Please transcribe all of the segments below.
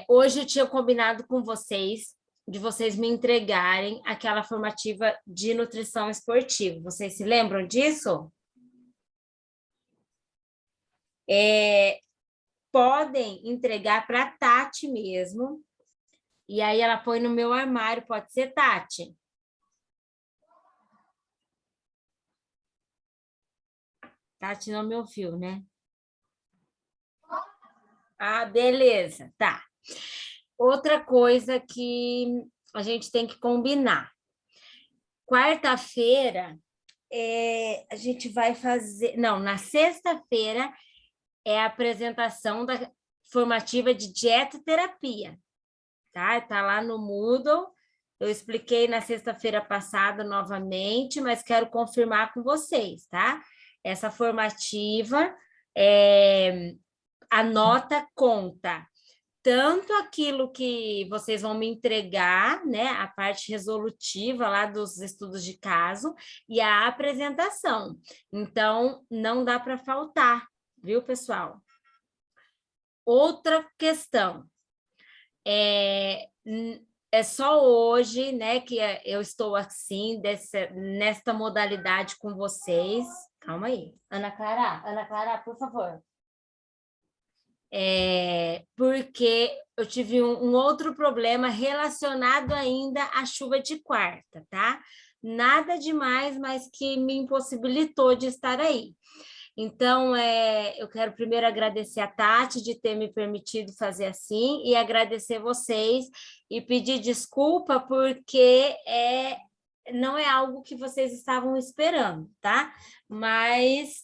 Hoje eu tinha combinado com vocês de vocês me entregarem aquela formativa de nutrição esportiva. Vocês se lembram disso? Podem entregar para a Tati mesmo, e aí ela põe no meu armário, pode ser, Tati? Tati não me ouviu, né? Ah, beleza, tá. Outra coisa que a gente tem que combinar. Quarta-feira, a gente vai fazer... Não, na sexta-feira é a apresentação da formativa de dietoterapia, tá? Tá lá no Moodle. Eu expliquei na sexta-feira passada novamente, mas quero confirmar com vocês, tá? Essa formativa, a nota conta tanto aquilo que vocês vão me entregar, né, a parte resolutiva lá dos estudos de caso e a apresentação. Então, não dá para faltar, viu, pessoal? Outra questão, é só hoje, né, que eu estou assim, nesta modalidade com vocês. Calma aí. Ana Clara, por favor. Porque eu tive um outro problema relacionado ainda à chuva de quarta, tá? Nada demais, mas que me impossibilitou de estar aí. Então, eu quero primeiro agradecer a Tati de ter me permitido fazer assim e agradecer vocês e pedir desculpa porque não é algo que vocês estavam esperando, tá? Mas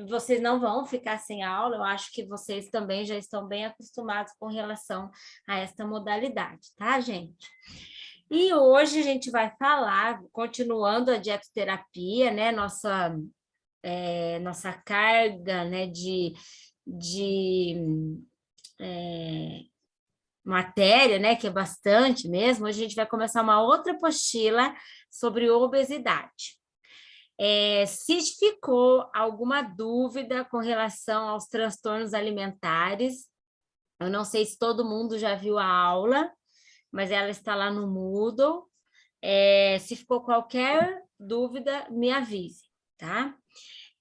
vocês não vão ficar sem aula, eu acho que vocês também já estão bem acostumados com relação a esta modalidade, tá, gente? E hoje a gente vai falar, continuando a dietoterapia, né, nossa carga, né, de matéria, né, que é bastante mesmo. Hoje a gente vai começar uma outra apostila sobre obesidade. Se ficou alguma dúvida com relação aos transtornos alimentares, eu não sei se todo mundo já viu a aula, mas ela está lá no Moodle. Se ficou qualquer dúvida, me avise, tá?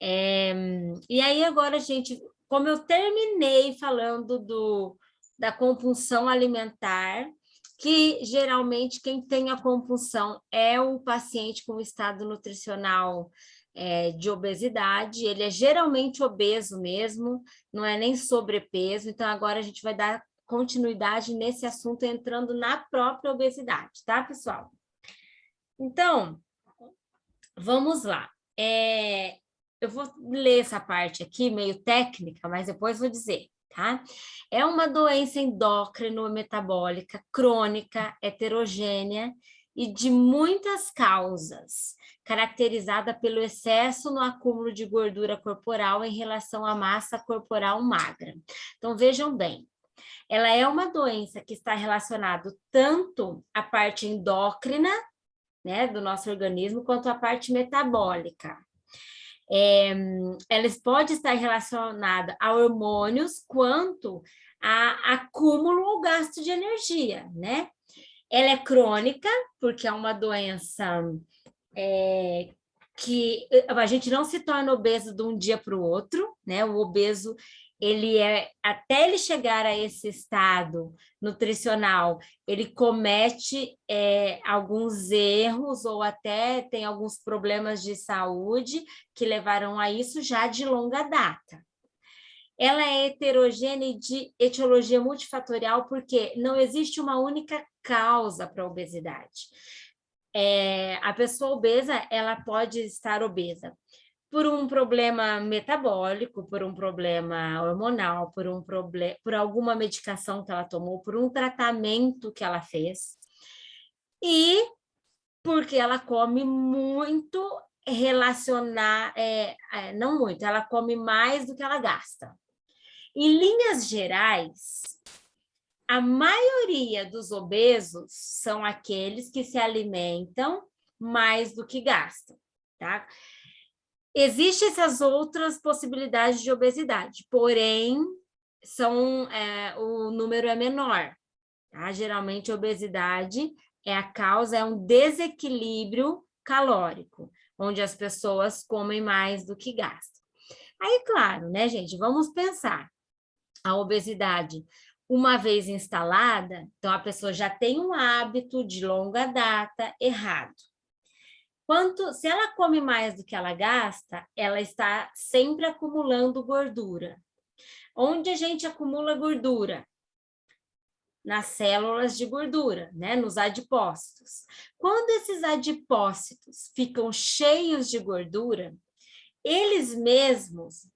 E aí agora, gente, como eu terminei falando da compulsão alimentar, que geralmente quem tem a compulsão é o paciente com estado nutricional de obesidade, ele é geralmente obeso mesmo, não é nem sobrepeso, então agora a gente vai dar continuidade nesse assunto entrando na própria obesidade, tá, pessoal? Então, vamos lá. Eu vou ler essa parte aqui, meio técnica, mas depois vou dizer, tá? É uma doença endócrino-metabólica crônica, heterogênea e de muitas causas, caracterizada pelo excesso no acúmulo de gordura corporal em relação à massa corporal magra. Então, vejam bem, ela é uma doença que está relacionada tanto à parte endócrina, né, do nosso organismo, quanto à parte metabólica. Elas podem estar relacionadas a hormônios quanto a acúmulo ou gasto de energia, né? Ela é crônica, porque é uma doença que a gente não se torna obeso de um dia para o outro, né? O obeso, até ele chegar a esse estado nutricional, ele comete alguns erros ou até tem alguns problemas de saúde que levaram a isso já de longa data. Ela é heterogênea e de etiologia multifatorial porque não existe uma única causa para a obesidade. A pessoa obesa, ela pode estar obesa por um problema metabólico, por um problema hormonal, por alguma medicação que ela tomou, por um tratamento que ela fez, e porque ela come muito não muito, ela come mais do que ela gasta. Em linhas gerais, a maioria dos obesos são aqueles que se alimentam mais do que gastam, tá? Existem essas outras possibilidades de obesidade, porém, o número é menor, tá? Geralmente a obesidade a causa é um desequilíbrio calórico, onde as pessoas comem mais do que gastam. Aí, claro, né, gente, vamos pensar, a obesidade, uma vez instalada, então a pessoa já tem um hábito de longa data errado. Se ela come mais do que ela gasta, ela está sempre acumulando gordura. Onde a gente acumula gordura? Nas células de gordura, né? Nos adipócitos. Quando esses adipócitos ficam cheios de gordura, eles mesmos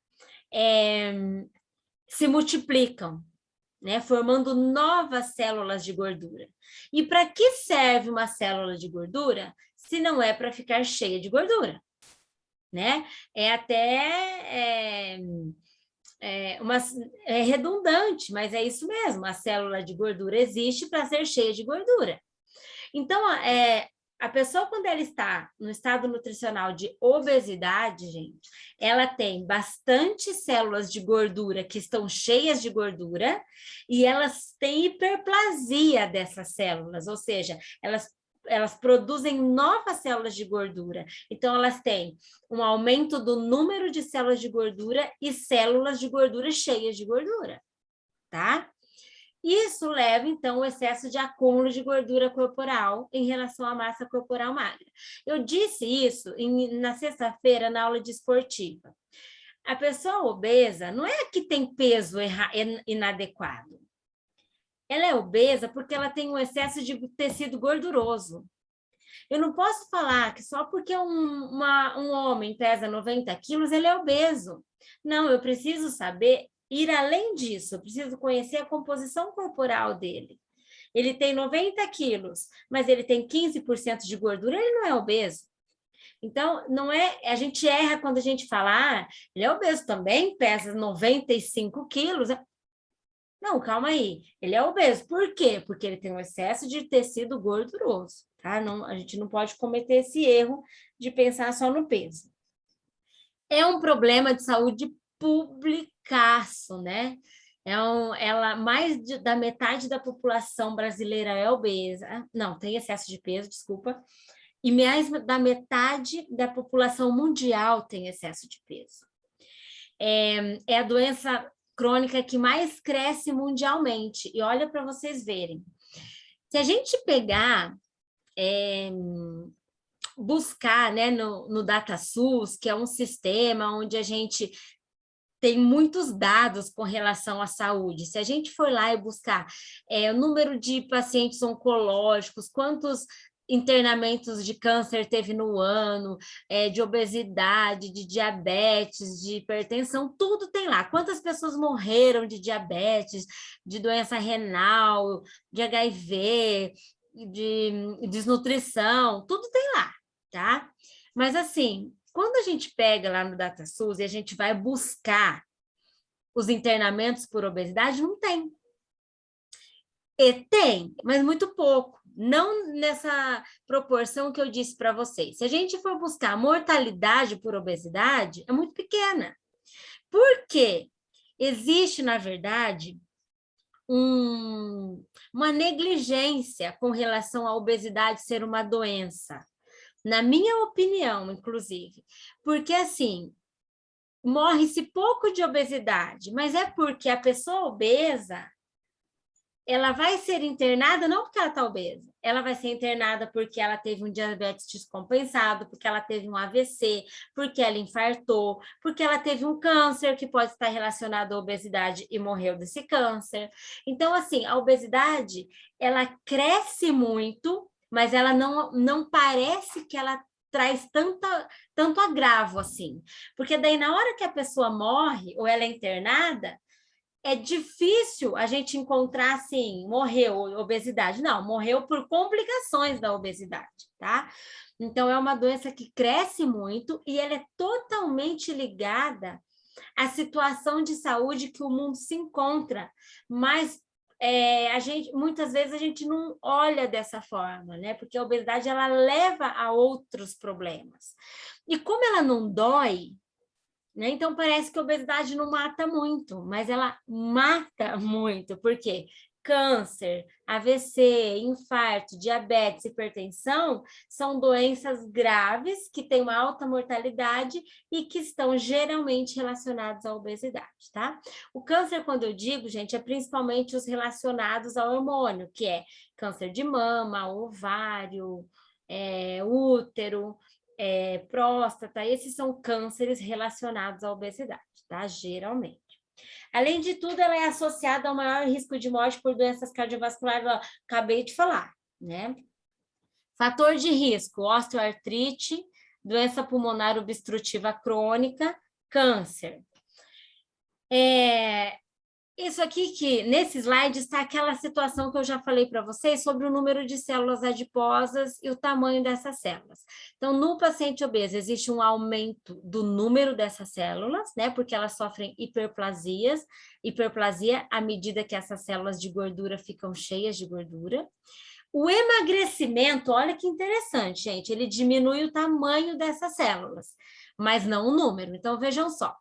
se multiplicam, né? Formando novas células de gordura. E para que serve uma célula de gordura se não é para ficar cheia de gordura? Né? É redundante, mas é isso mesmo. A célula de gordura existe para ser cheia de gordura. Então, a pessoa, quando ela está no estado nutricional de obesidade, gente, ela tem bastante células de gordura que estão cheias de gordura e elas têm hiperplasia dessas células, ou seja, elas produzem novas células de gordura. Então, elas têm um aumento do número de células de gordura e células de gordura cheias de gordura, tá? Isso leva, então, ao excesso de acúmulo de gordura corporal em relação à massa corporal magra. Eu disse isso na sexta-feira, na aula de esportiva. A pessoa obesa não é que tem peso inadequado. Ela é obesa porque ela tem um excesso de tecido gorduroso. Eu não posso falar que só porque um homem pesa 90 quilos, ele é obeso. Não, eu preciso saber ir além disso, eu preciso conhecer a composição corporal dele. Ele tem 90 quilos, mas ele tem 15% de gordura, ele não é obeso. Então, não é, a gente erra quando a gente fala, ele é obeso também, pesa 95 quilos. Não, calma aí, ele é obeso. Por quê? Porque ele tem um excesso de tecido gorduroso, tá? Não, a gente não pode cometer esse erro de pensar só no peso. É um problema de saúde publicaço, né? Mais da metade da população brasileira é obesa, não, tem excesso de peso, desculpa, e mais da metade da população mundial tem excesso de peso. É a doença crônica que mais cresce mundialmente, e olha para vocês verem. Se a gente pegar, buscar, né, no DataSUS, que é um sistema onde a gente tem muitos dados com relação à saúde. Se a gente for lá e buscar o número de pacientes oncológicos, quantos internamentos de câncer teve no ano, de obesidade, de diabetes, de hipertensão, tudo tem lá. Quantas pessoas morreram de diabetes, de doença renal, de HIV, de desnutrição, tudo tem lá, tá? Mas assim, quando a gente pega lá no DataSUS e a gente vai buscar os internamentos por obesidade, não tem. E tem, mas muito pouco. Não nessa proporção que eu disse para vocês. Se a gente for buscar a mortalidade por obesidade, é muito pequena. Por quê? Existe, na verdade, uma negligência com relação à obesidade ser uma doença. Na minha opinião, inclusive. Porque, assim, morre-se pouco de obesidade, mas é porque a pessoa obesa, ela vai ser internada não porque ela está obesa, ela vai ser internada porque ela teve um diabetes descompensado, porque ela teve um AVC, porque ela infartou, porque ela teve um câncer que pode estar relacionado à obesidade e morreu desse câncer. Então, assim, a obesidade, ela cresce muito, mas ela não parece que ela traz tanto agravo assim. Porque daí, na hora que a pessoa morre ou ela é internada, é difícil a gente encontrar assim, morreu obesidade. Não, morreu por complicações da obesidade, tá? Então, é uma doença que cresce muito e ela é totalmente ligada à situação de saúde que o mundo se encontra, mas muitas vezes a gente não olha dessa forma, né? Porque a obesidade ela leva a outros problemas. E como ela não dói, né? Então, parece que a obesidade não mata muito, mas ela mata muito. Por quê? Câncer, AVC, infarto, diabetes, hipertensão são doenças graves que têm uma alta mortalidade e que estão geralmente relacionadas à obesidade, tá? O câncer, quando eu digo, gente, é principalmente os relacionados ao hormônio, que é câncer de mama, ovário, útero, próstata, esses são cânceres relacionados à obesidade, tá? Geralmente. Além de tudo, ela é associada ao maior risco de morte por doenças cardiovasculares, ó, acabei de falar, né? Fator de risco, osteoartrite, doença pulmonar obstrutiva crônica, câncer. Isso aqui que, nesse slide, está aquela situação que eu já falei para vocês sobre o número de células adiposas e o tamanho dessas células. Então, no paciente obeso, existe um aumento do número dessas células, né? Porque elas sofrem hiperplasia à medida que essas células de gordura ficam cheias de gordura. O emagrecimento, olha que interessante, gente, ele diminui o tamanho dessas células, mas não o número. Então, vejam só,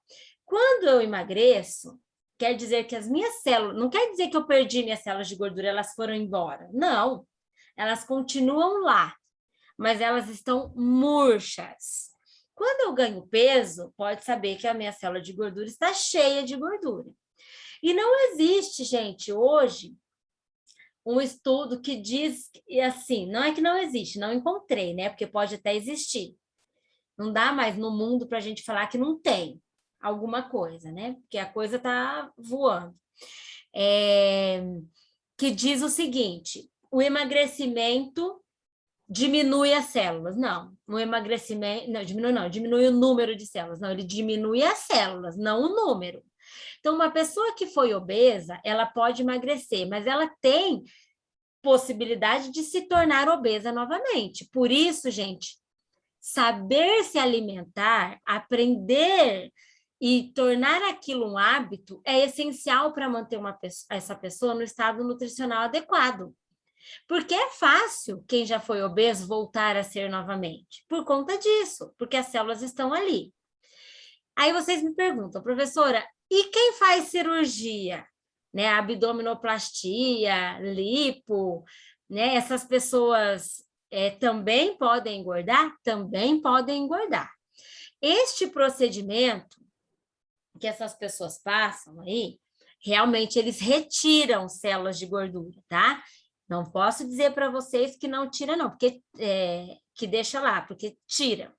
quando eu emagreço, quer dizer que as minhas células, não quer dizer que eu perdi minhas células de gordura, elas foram embora. Não, elas continuam lá, mas elas estão murchas. Quando eu ganho peso, pode saber que a minha célula de gordura está cheia de gordura. E não existe, gente, hoje, um estudo que diz, e assim, não é que não existe, não encontrei, né? Porque pode até existir. Não dá mais no mundo para a gente falar que não tem alguma coisa, né? Porque a coisa está voando. Que diz o seguinte: o emagrecimento diminui as células. Não, o emagrecimento não diminui o número de células. Não, ele diminui as células, não o número. Então, uma pessoa que foi obesa, ela pode emagrecer, mas ela tem possibilidade de se tornar obesa novamente. Por isso, gente, saber se alimentar, aprender e tornar aquilo um hábito é essencial para manter essa pessoa no estado nutricional adequado. Porque é fácil quem já foi obeso voltar a ser novamente, por conta disso, porque as células estão ali. Aí vocês me perguntam, professora, e quem faz cirurgia? Né, abdominoplastia, lipo, né, essas pessoas também podem engordar? Também podem engordar. Este procedimento que essas pessoas passam aí, realmente eles retiram células de gordura, tá? Não posso dizer para vocês que não tira, não, porque que deixa lá, porque tira.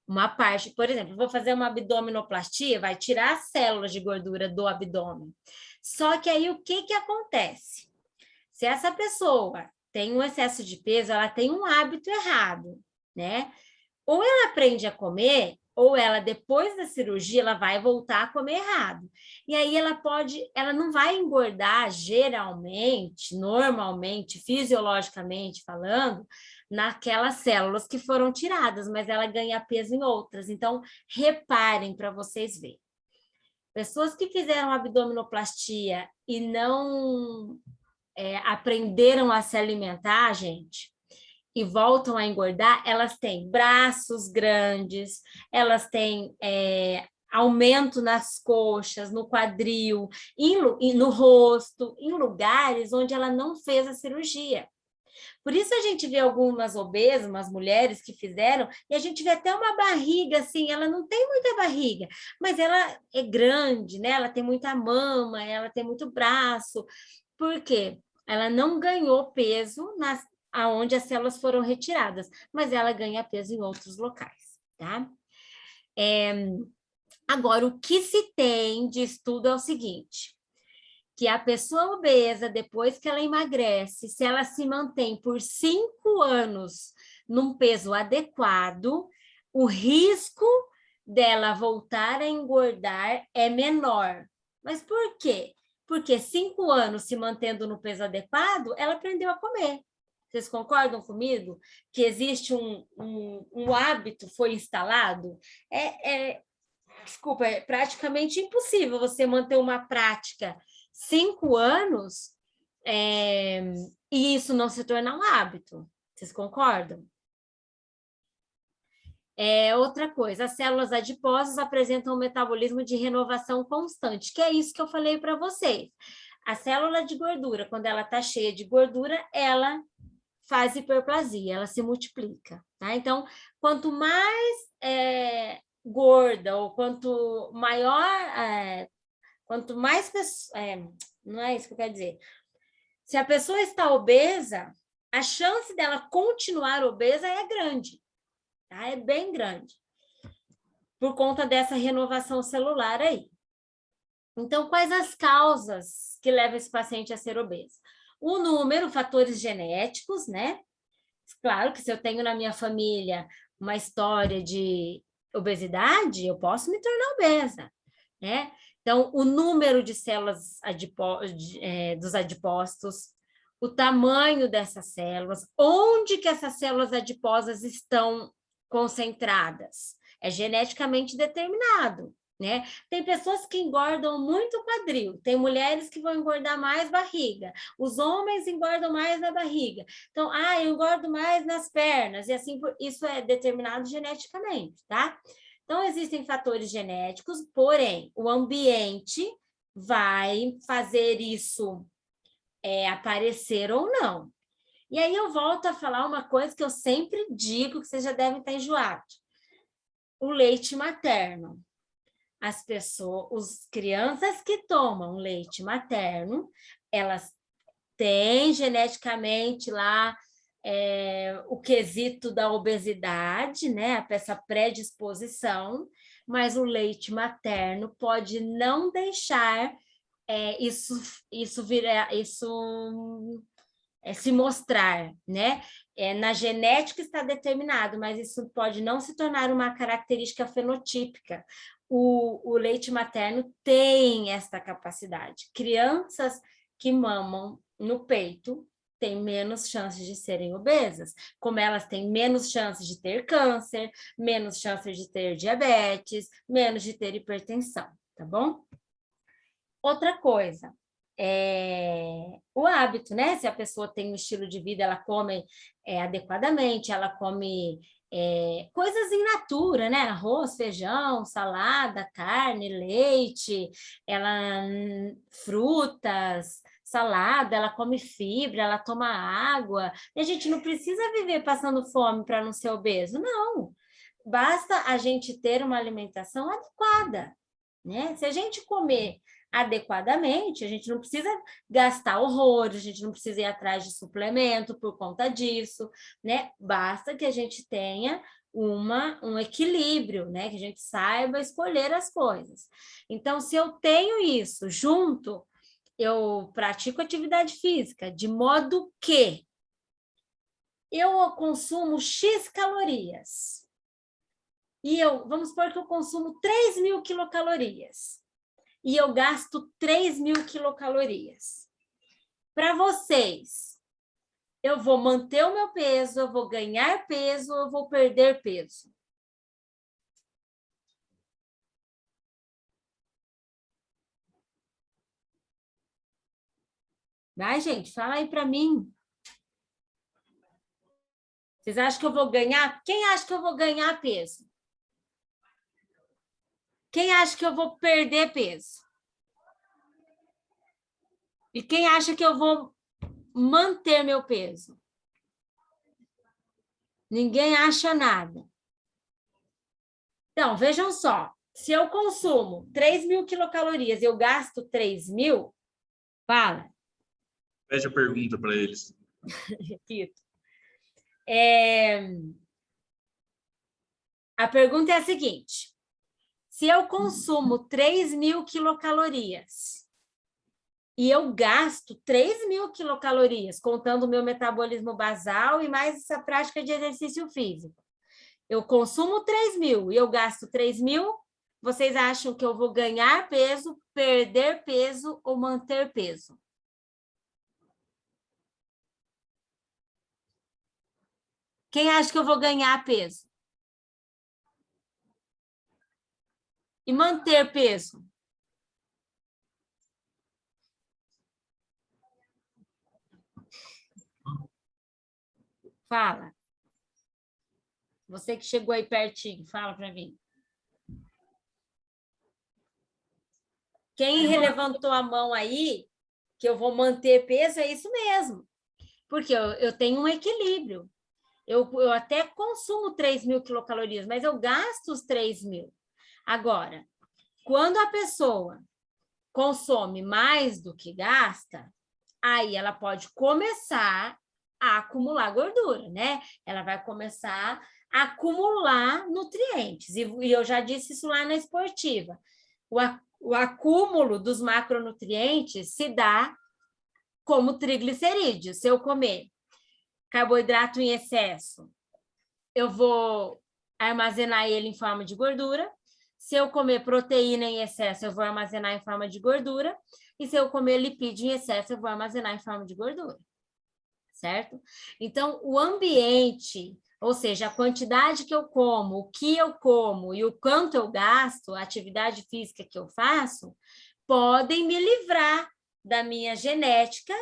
Uma parte, por exemplo, vou fazer uma abdominoplastia, vai tirar as células de gordura do abdômen. Só que aí o que acontece? Se essa pessoa tem um excesso de peso, ela tem um hábito errado, né? Ou ela aprende a comer, ou ela, depois da cirurgia, ela vai voltar a comer errado. E aí ela não vai engordar geralmente, normalmente, fisiologicamente falando, naquelas células que foram tiradas, mas ela ganha peso em outras. Então, reparem para vocês verem. Pessoas que fizeram abdominoplastia e não aprenderam a se alimentar, gente, e voltam a engordar, elas têm braços grandes, elas têm aumento nas coxas, no quadril, no rosto, em lugares onde ela não fez a cirurgia. Por isso a gente vê algumas obesas, umas mulheres que fizeram, e a gente vê até uma barriga assim, ela não tem muita barriga, mas ela é grande, né? Ela tem muita mama, ela tem muito braço. Por quê? Ela não ganhou peso aonde as células foram retiradas, mas ela ganha peso em outros locais, tá? Agora, o que se tem de estudo é o seguinte, que a pessoa obesa, depois que ela emagrece, se ela se mantém por 5 anos num peso adequado, o risco dela voltar a engordar é menor. Mas por quê? Porque 5 anos se mantendo no peso adequado, ela aprendeu a comer. Vocês concordam comigo? Que existe um hábito foi instalado? Desculpa, é praticamente impossível você manter uma prática 5 anos e isso não se tornar um hábito. Vocês concordam? Outra coisa, as células adiposas apresentam um metabolismo de renovação constante, que é isso que eu falei para vocês. A célula de gordura, quando ela está cheia de gordura, ela faz hiperplasia, ela se multiplica, tá? Então, quanto mais gorda ou quanto maior, quanto mais não é isso que eu quero dizer. Se a pessoa está obesa, a chance dela continuar obesa é grande, tá? É bem grande, por conta dessa renovação celular aí. Então, quais as causas que levam esse paciente a ser obeso? O número, fatores genéticos, né? Claro que se eu tenho na minha família uma história de obesidade, eu posso me tornar obesa, né? Então, o número de células dos adipócitos, o tamanho dessas células, onde que essas células adiposas estão concentradas, é geneticamente determinado, né? Tem pessoas que engordam muito o quadril, tem mulheres que vão engordar mais barriga, os homens engordam mais na barriga. Então, eu engordo mais nas pernas, e assim, isso é determinado geneticamente, tá? Então, existem fatores genéticos, porém, o ambiente vai fazer isso aparecer ou não. E aí eu volto a falar uma coisa que eu sempre digo, que vocês já devem estar enjoados. O leite materno. As crianças que tomam leite materno, elas têm geneticamente lá o quesito da obesidade, né? Essa predisposição, mas o leite materno pode não deixar se mostrar, né? Na genética está determinado, mas isso pode não se tornar uma característica fenotípica. O leite materno tem esta capacidade. Crianças que mamam no peito têm menos chances de serem obesas, como elas têm menos chances de ter câncer, menos chances de ter diabetes, menos de ter hipertensão, tá bom? Outra coisa, o hábito, né? Se a pessoa tem um estilo de vida, ela come adequadamente, ela come coisas in natura, né? Arroz, feijão, salada, carne, leite, frutas, salada, ela come fibra, ela toma água. E a gente não precisa viver passando fome para não ser obeso, não. Basta a gente ter uma alimentação adequada, né? Se a gente comer adequadamente, a gente não precisa gastar horrores, a gente não precisa ir atrás de suplemento por conta disso, né? Basta que a gente tenha um equilíbrio, né? Que a gente saiba escolher as coisas. Então, se eu tenho isso junto, eu pratico atividade física, de modo que eu consumo X calorias. Vamos supor que eu consumo 3.000 quilocalorias e eu gasto 3.000 quilocalorias. Para vocês, eu vou manter o meu peso, eu vou ganhar peso, eu vou perder peso? Vai, gente, fala aí para mim. Vocês acham que eu vou ganhar? Quem acha que eu vou ganhar peso? Quem acha que eu vou perder peso? E quem acha que eu vou manter meu peso? Ninguém acha nada. Então, vejam só. Se eu consumo 3.000 quilocalorias e eu gasto 3.000, fala. Pede a pergunta para eles. Repito. A pergunta é a seguinte. Se eu consumo 3.000 quilocalorias e eu gasto 3.000 quilocalorias, contando o meu metabolismo basal e mais essa prática de exercício físico, eu consumo 3.000 e eu gasto 3.000, vocês acham que eu vou ganhar peso, perder peso ou manter peso? Quem acha que eu vou ganhar peso? E manter peso? Fala. Você que chegou aí pertinho, fala para mim. Quem levantou a mão aí, que eu vou manter peso, é isso mesmo. Porque eu tenho um equilíbrio. Eu até consumo 3.000 quilocalorias, mas eu gasto os 3.000. Agora, quando a pessoa consome mais do que gasta, aí ela pode começar a acumular gordura, né? Ela vai começar a acumular nutrientes. E eu já disse isso lá na esportiva. O acúmulo dos macronutrientes se dá como triglicerídeos. Se eu comer carboidrato em excesso, eu vou armazenar ele em forma de gordura. Se eu comer proteína em excesso, eu vou armazenar em forma de gordura. E se eu comer lipídio em excesso, eu vou armazenar em forma de gordura. Certo? Então, o ambiente, ou seja, a quantidade que eu como, o que eu como e o quanto eu gasto, a atividade física que eu faço, podem me livrar da minha genética,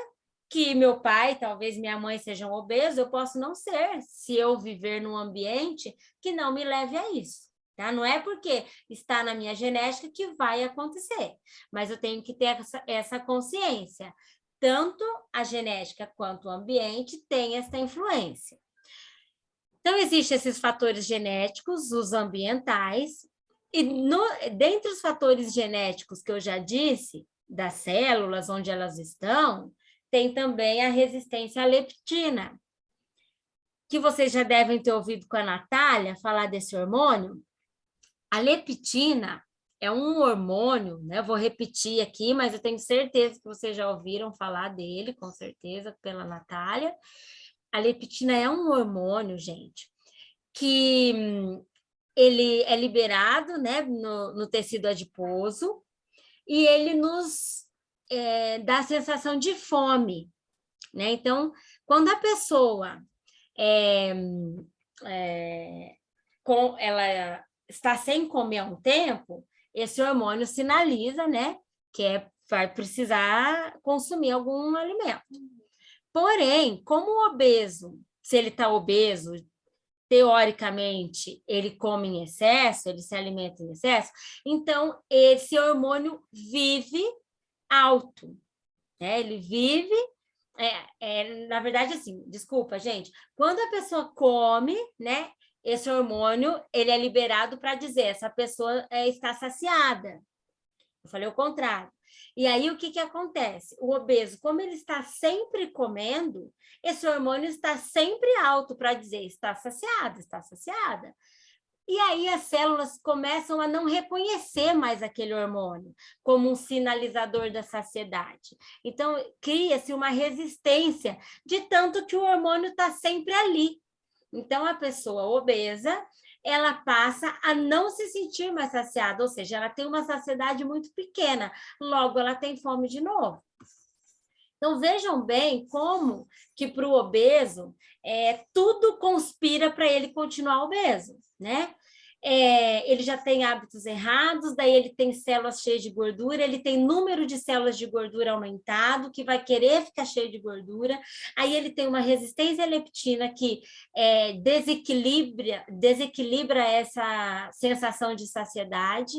que meu pai, talvez minha mãe sejam obesos, eu posso não ser, se eu viver num ambiente que não me leve a isso. Tá? Não é porque está na minha genética que vai acontecer, mas eu tenho que ter essa consciência. Tanto a genética quanto o ambiente têm essa influência. Então, existem esses fatores genéticos, os ambientais, e dentre os fatores genéticos que eu já disse, das células, onde elas estão, tem também a resistência à leptina, que vocês já devem ter ouvido com a Natália falar desse hormônio. A leptina é um hormônio, né? Eu vou repetir aqui, mas eu tenho certeza que vocês já ouviram falar dele, com certeza, pela Natália. A leptina é um hormônio, gente, que ele é liberado, né, no tecido adiposo, e ele nos dá a sensação de fome, né? Então, quando a pessoa ela está sem comer há um tempo, esse hormônio sinaliza, né, que vai precisar consumir algum alimento. Porém, como o obeso, se ele está obeso, teoricamente, ele come em excesso, ele se alimenta em excesso, então esse hormônio vive alto, né? Ele vive, na verdade, assim, desculpa, gente, quando a pessoa come, né, esse hormônio, ele é liberado para dizer, essa pessoa está saciada. Eu falei o contrário. E aí, o que acontece? O obeso, como ele está sempre comendo, esse hormônio está sempre alto para dizer, está saciada, está saciada. E aí as células começam a não reconhecer mais aquele hormônio como um sinalizador da saciedade. Então, cria-se uma resistência de tanto que o hormônio está sempre ali. Então, a pessoa obesa, ela passa a não se sentir mais saciada, ou seja, ela tem uma saciedade muito pequena, logo ela tem fome de novo. Então, vejam bem como que para o obeso, tudo conspira para ele continuar obeso, né? Ele já tem hábitos errados, daí ele tem células cheias de gordura, ele tem número de células de gordura aumentado, que vai querer ficar cheio de gordura, aí ele tem uma resistência à leptina que desequilibra essa sensação de saciedade,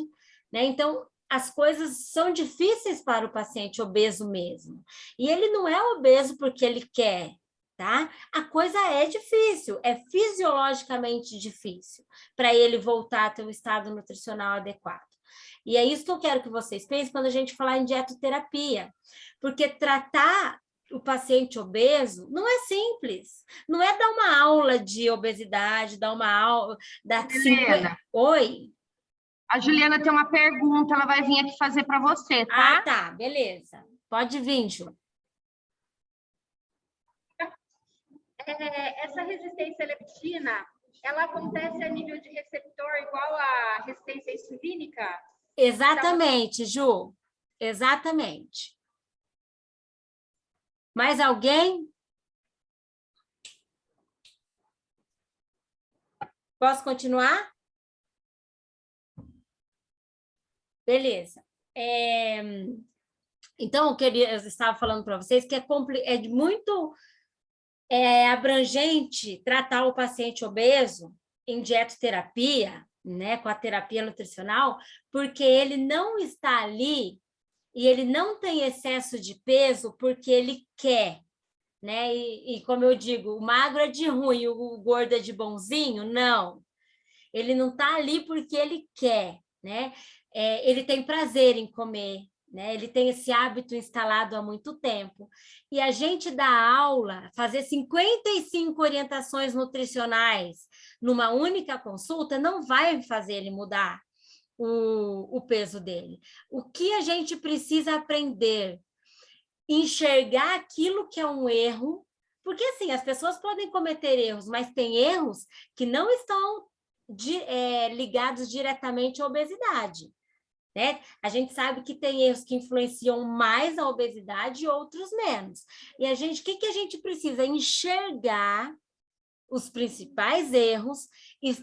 né? Então, as coisas são difíceis para o paciente obeso mesmo. E ele não é obeso porque ele quer, tá? A coisa é difícil, é fisiologicamente difícil para ele voltar a ter um estado nutricional adequado. E é isso que eu quero que vocês pensem quando a gente falar em dietoterapia, porque tratar o paciente obeso não é simples, não é dar uma aula de obesidade, dar uma aula... Oi? A Juliana tem uma pergunta, ela vai vir aqui fazer para você, tá? Ah, tá, beleza. Pode vir, Ju. Essa resistência à leptina, ela acontece a nível de receptor igual à resistência insulínica? Exatamente, Ju. Exatamente. Mais alguém? Posso continuar? Beleza. Então, eu estava falando para vocês que é muito abrangente tratar o paciente obeso, em dietoterapia, né, com a terapia nutricional, porque ele não está ali e ele não tem excesso de peso porque ele quer, né? E como eu digo, o magro é de ruim, o gordo é de bonzinho? Não. Ele não está ali porque ele quer, né? Ele tem prazer em comer, né? Ele tem esse hábito instalado há muito tempo. E a gente dá aula, fazer 55 orientações nutricionais numa única consulta não vai fazer ele mudar o peso dele. O que a gente precisa aprender? Enxergar aquilo que é um erro, porque assim, as pessoas podem cometer erros, mas tem erros que não estão ligados diretamente à obesidade, né? A gente sabe que tem erros que influenciam mais a obesidade e outros menos. E o que a gente precisa? Enxergar os principais erros e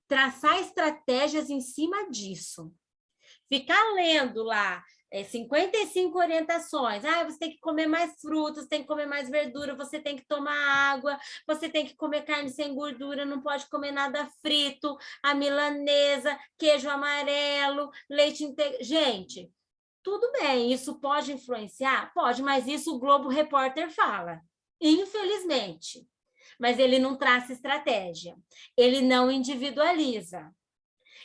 traçar estratégias em cima disso. Ficar lendo lá 55 orientações. Você tem que comer mais frutas, tem que comer mais verdura, você tem que tomar água, você tem que comer carne sem gordura, não pode comer nada frito, a milanesa, queijo amarelo, leite integral. Gente, tudo bem, isso pode influenciar? Pode, mas isso o Globo Repórter fala, infelizmente. Mas ele não traça estratégia, ele não individualiza.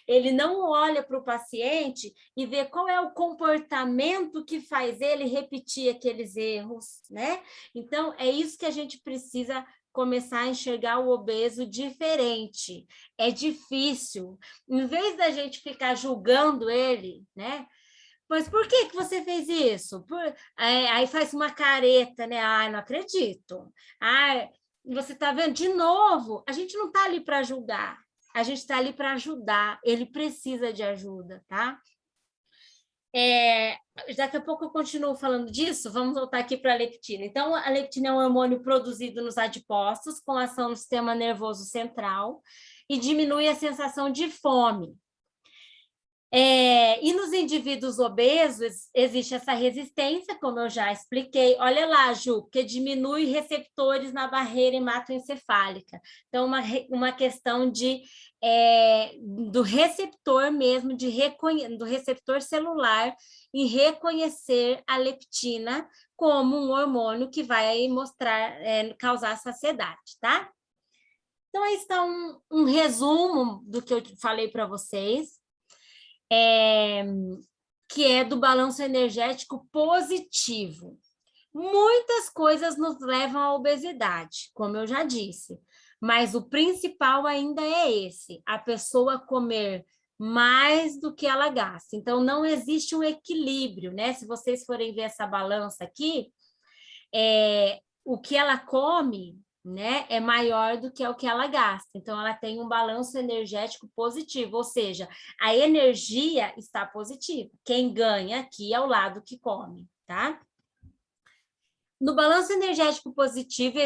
Ele não olha para o paciente e vê qual é o comportamento que faz ele repetir aqueles erros, né? Então, é isso que a gente precisa começar a enxergar o obeso diferente. É difícil. Em vez da gente ficar julgando ele, né? Mas por que você fez isso? Aí faz uma careta, né? Não acredito. Você está vendo? De novo, a gente não está ali para julgar. A gente está ali para ajudar, ele precisa de ajuda, tá? Daqui a pouco eu continuo falando disso, vamos voltar aqui para a leptina. Então, a leptina é um hormônio produzido nos adipócitos, com ação no sistema nervoso central, e diminui a sensação de fome. E nos indivíduos obesos, existe essa resistência, como eu já expliquei. Olha lá, Ju, porque diminui receptores na barreira hematoencefálica. Então, uma questão do receptor mesmo, do receptor celular, em reconhecer a leptina como um hormônio que vai causar saciedade, tá? Então, aí está um resumo do que eu falei para vocês. Que é do balanço energético positivo. Muitas coisas nos levam à obesidade, como eu já disse, mas o principal ainda é esse, a pessoa comer mais do que ela gasta. Então, não existe um equilíbrio, né? Se vocês forem ver essa balança aqui, o que ela come, né, é maior do que o que ela gasta. Então, ela tem um balanço energético positivo, ou seja, a energia está positiva. Quem ganha aqui é o lado que come, tá? No balanço energético positivo,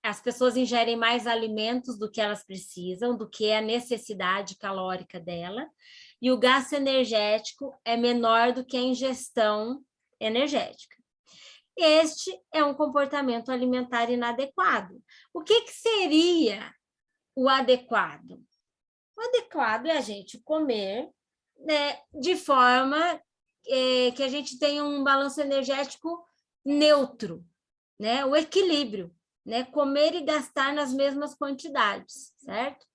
as pessoas ingerem mais alimentos do que elas precisam, do que a necessidade calórica dela, e o gasto energético é menor do que a ingestão energética. Este é um comportamento alimentar inadequado. O que seria o adequado? O adequado é a gente comer, né, de forma que a gente tenha um balanço energético neutro, né, o equilíbrio, né, comer e gastar nas mesmas quantidades, certo?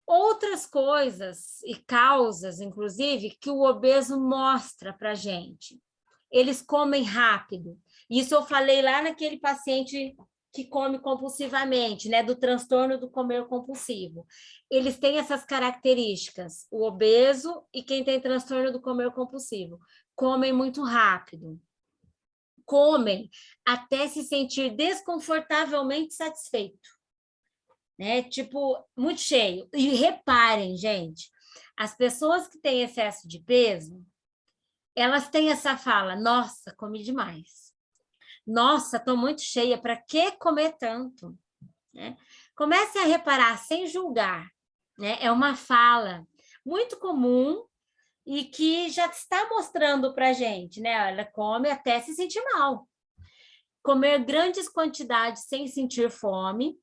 Outras coisas e causas, inclusive, que o obeso mostra para a gente. Eles comem rápido. Isso eu falei lá naquele paciente que come compulsivamente, né, do transtorno do comer compulsivo. Eles têm essas características, o obeso e quem tem transtorno do comer compulsivo. Comem muito rápido. Comem até se sentir desconfortavelmente satisfeito, né? Tipo, muito cheio. E reparem, gente, as pessoas que têm excesso de peso, elas têm essa fala, nossa, comi demais. Nossa, estou muito cheia, para que comer tanto? Né? Comece a reparar, sem julgar. Né? É uma fala muito comum e que já está mostrando para a gente, né? Ela come até se sentir mal. Comer grandes quantidades sem sentir fome,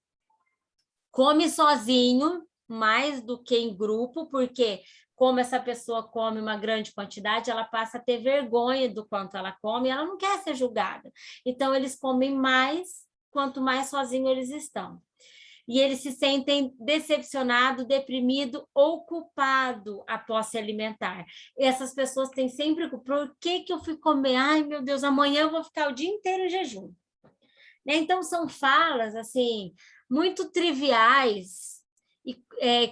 come sozinho, mais do que em grupo, porque como essa pessoa come uma grande quantidade, ela passa a ter vergonha do quanto ela come, e ela não quer ser julgada. Então, eles comem mais, quanto mais sozinhos eles estão. E eles se sentem decepcionado, deprimido ou culpado após se alimentar. E essas pessoas têm sempre, por que eu fui comer? Ai, meu Deus, amanhã eu vou ficar o dia inteiro em jejum. Então, são falas, assim, muito triviais,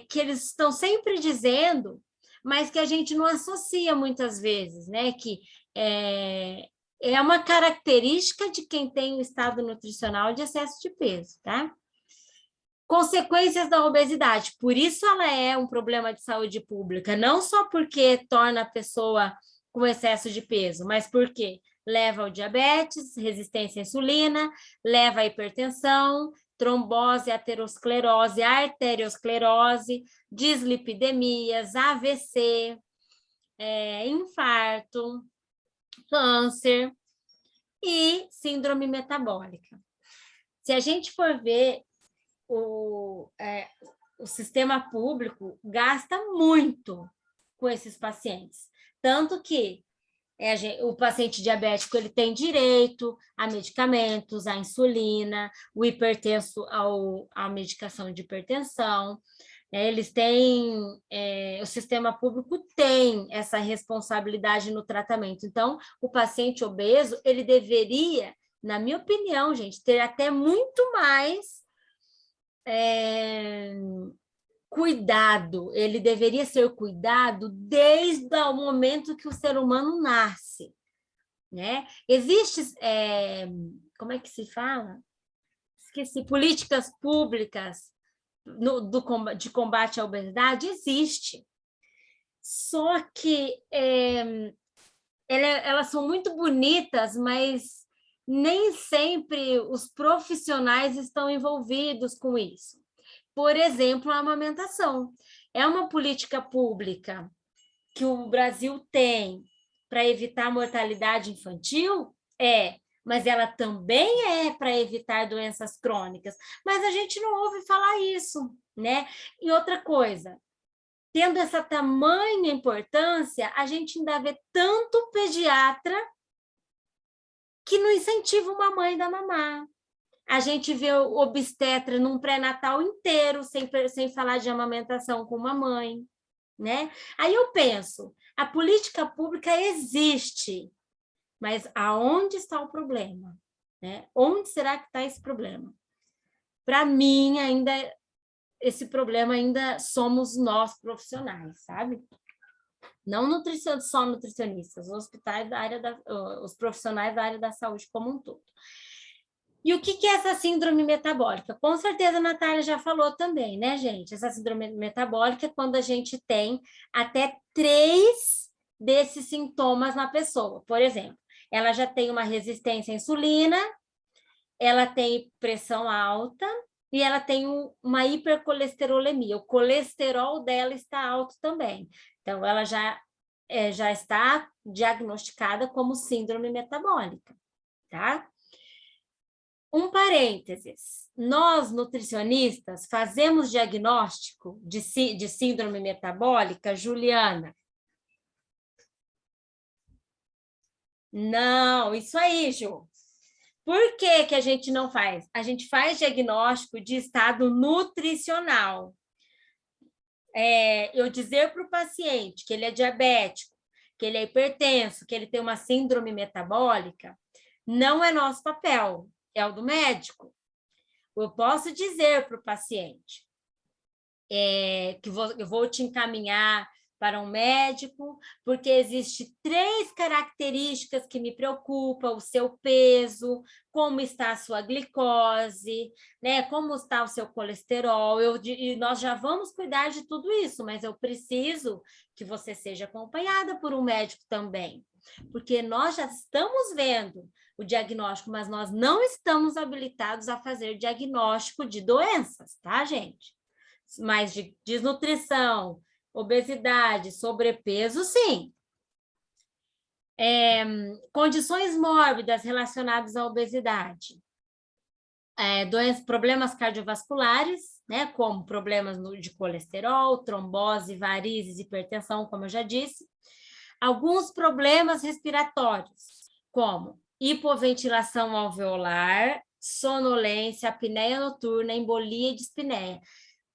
que eles estão sempre dizendo, mas que a gente não associa muitas vezes, né? Que é uma característica de quem tem um estado nutricional de excesso de peso, tá? Consequências da obesidade. Por isso ela é um problema de saúde pública, não só porque torna a pessoa com excesso de peso, mas porque leva ao diabetes, resistência à insulina, leva à hipertensão, trombose, aterosclerose, arteriosclerose, dislipidemias, AVC, infarto, câncer e síndrome metabólica. Se a gente for ver, o sistema público gasta muito com esses pacientes, tanto que o paciente diabético ele tem direito a medicamentos, a insulina, o hipertenso à medicação de hipertensão. Eles têm, o sistema público tem essa responsabilidade no tratamento. Então, o paciente obeso, ele deveria, na minha opinião, gente, ter até muito mais cuidado, ele deveria ser cuidado desde o momento que o ser humano nasce, né? Existe, como é que se fala? Esqueci, políticas públicas de combate à obesidade, existe. Só que elas são muito bonitas, mas nem sempre os profissionais estão envolvidos com isso. Por exemplo, a amamentação. É uma política pública que o Brasil tem para evitar a mortalidade infantil? Mas ela também é para evitar doenças crônicas. Mas a gente não ouve falar isso, né? E outra coisa, tendo essa tamanha importância, a gente ainda vê tanto pediatra que não incentiva uma mãe da mamar. A gente vê o obstetra num pré-natal inteiro, sem falar de amamentação com uma mãe, né? Aí eu penso, a política pública existe, mas aonde está o problema? Né? Onde será que está esse problema? Para mim, esse problema ainda somos nós profissionais, sabe? Não só nutricionistas, os profissionais da área da saúde como um todo. E o que é essa síndrome metabólica? Com certeza a Natália já falou também, né, gente? Essa síndrome metabólica é quando a gente tem até 3 desses sintomas na pessoa. Por exemplo, ela já tem uma resistência à insulina, ela tem pressão alta e ela tem uma hipercolesterolemia. O colesterol dela está alto também. Então, ela já está diagnosticada como síndrome metabólica, tá? Um parênteses, nós nutricionistas fazemos diagnóstico de síndrome metabólica, Juliana? Não, isso aí, Ju. Por que a gente não faz? A gente faz diagnóstico de estado nutricional. Eu dizer para o paciente que ele é diabético, que ele é hipertenso, que ele tem uma síndrome metabólica, não é nosso papel. É o do médico. Eu posso dizer para o paciente que eu vou te encaminhar para um médico, porque existem 3 características que me preocupam: o seu peso, como está a sua glicose, né? Como está o seu colesterol. E nós já vamos cuidar de tudo isso, mas eu preciso que você seja acompanhada por um médico também, porque nós já estamos vendo o diagnóstico, mas nós não estamos habilitados a fazer diagnóstico de doenças, tá, gente? Mas de desnutrição, obesidade, sobrepeso, sim. Condições mórbidas relacionadas à obesidade. Problemas cardiovasculares, né? Como problemas de colesterol, trombose, varizes, hipertensão, como eu já disse. Alguns problemas respiratórios, como hipoventilação alveolar, sonolência, apneia noturna, embolia e dispneia.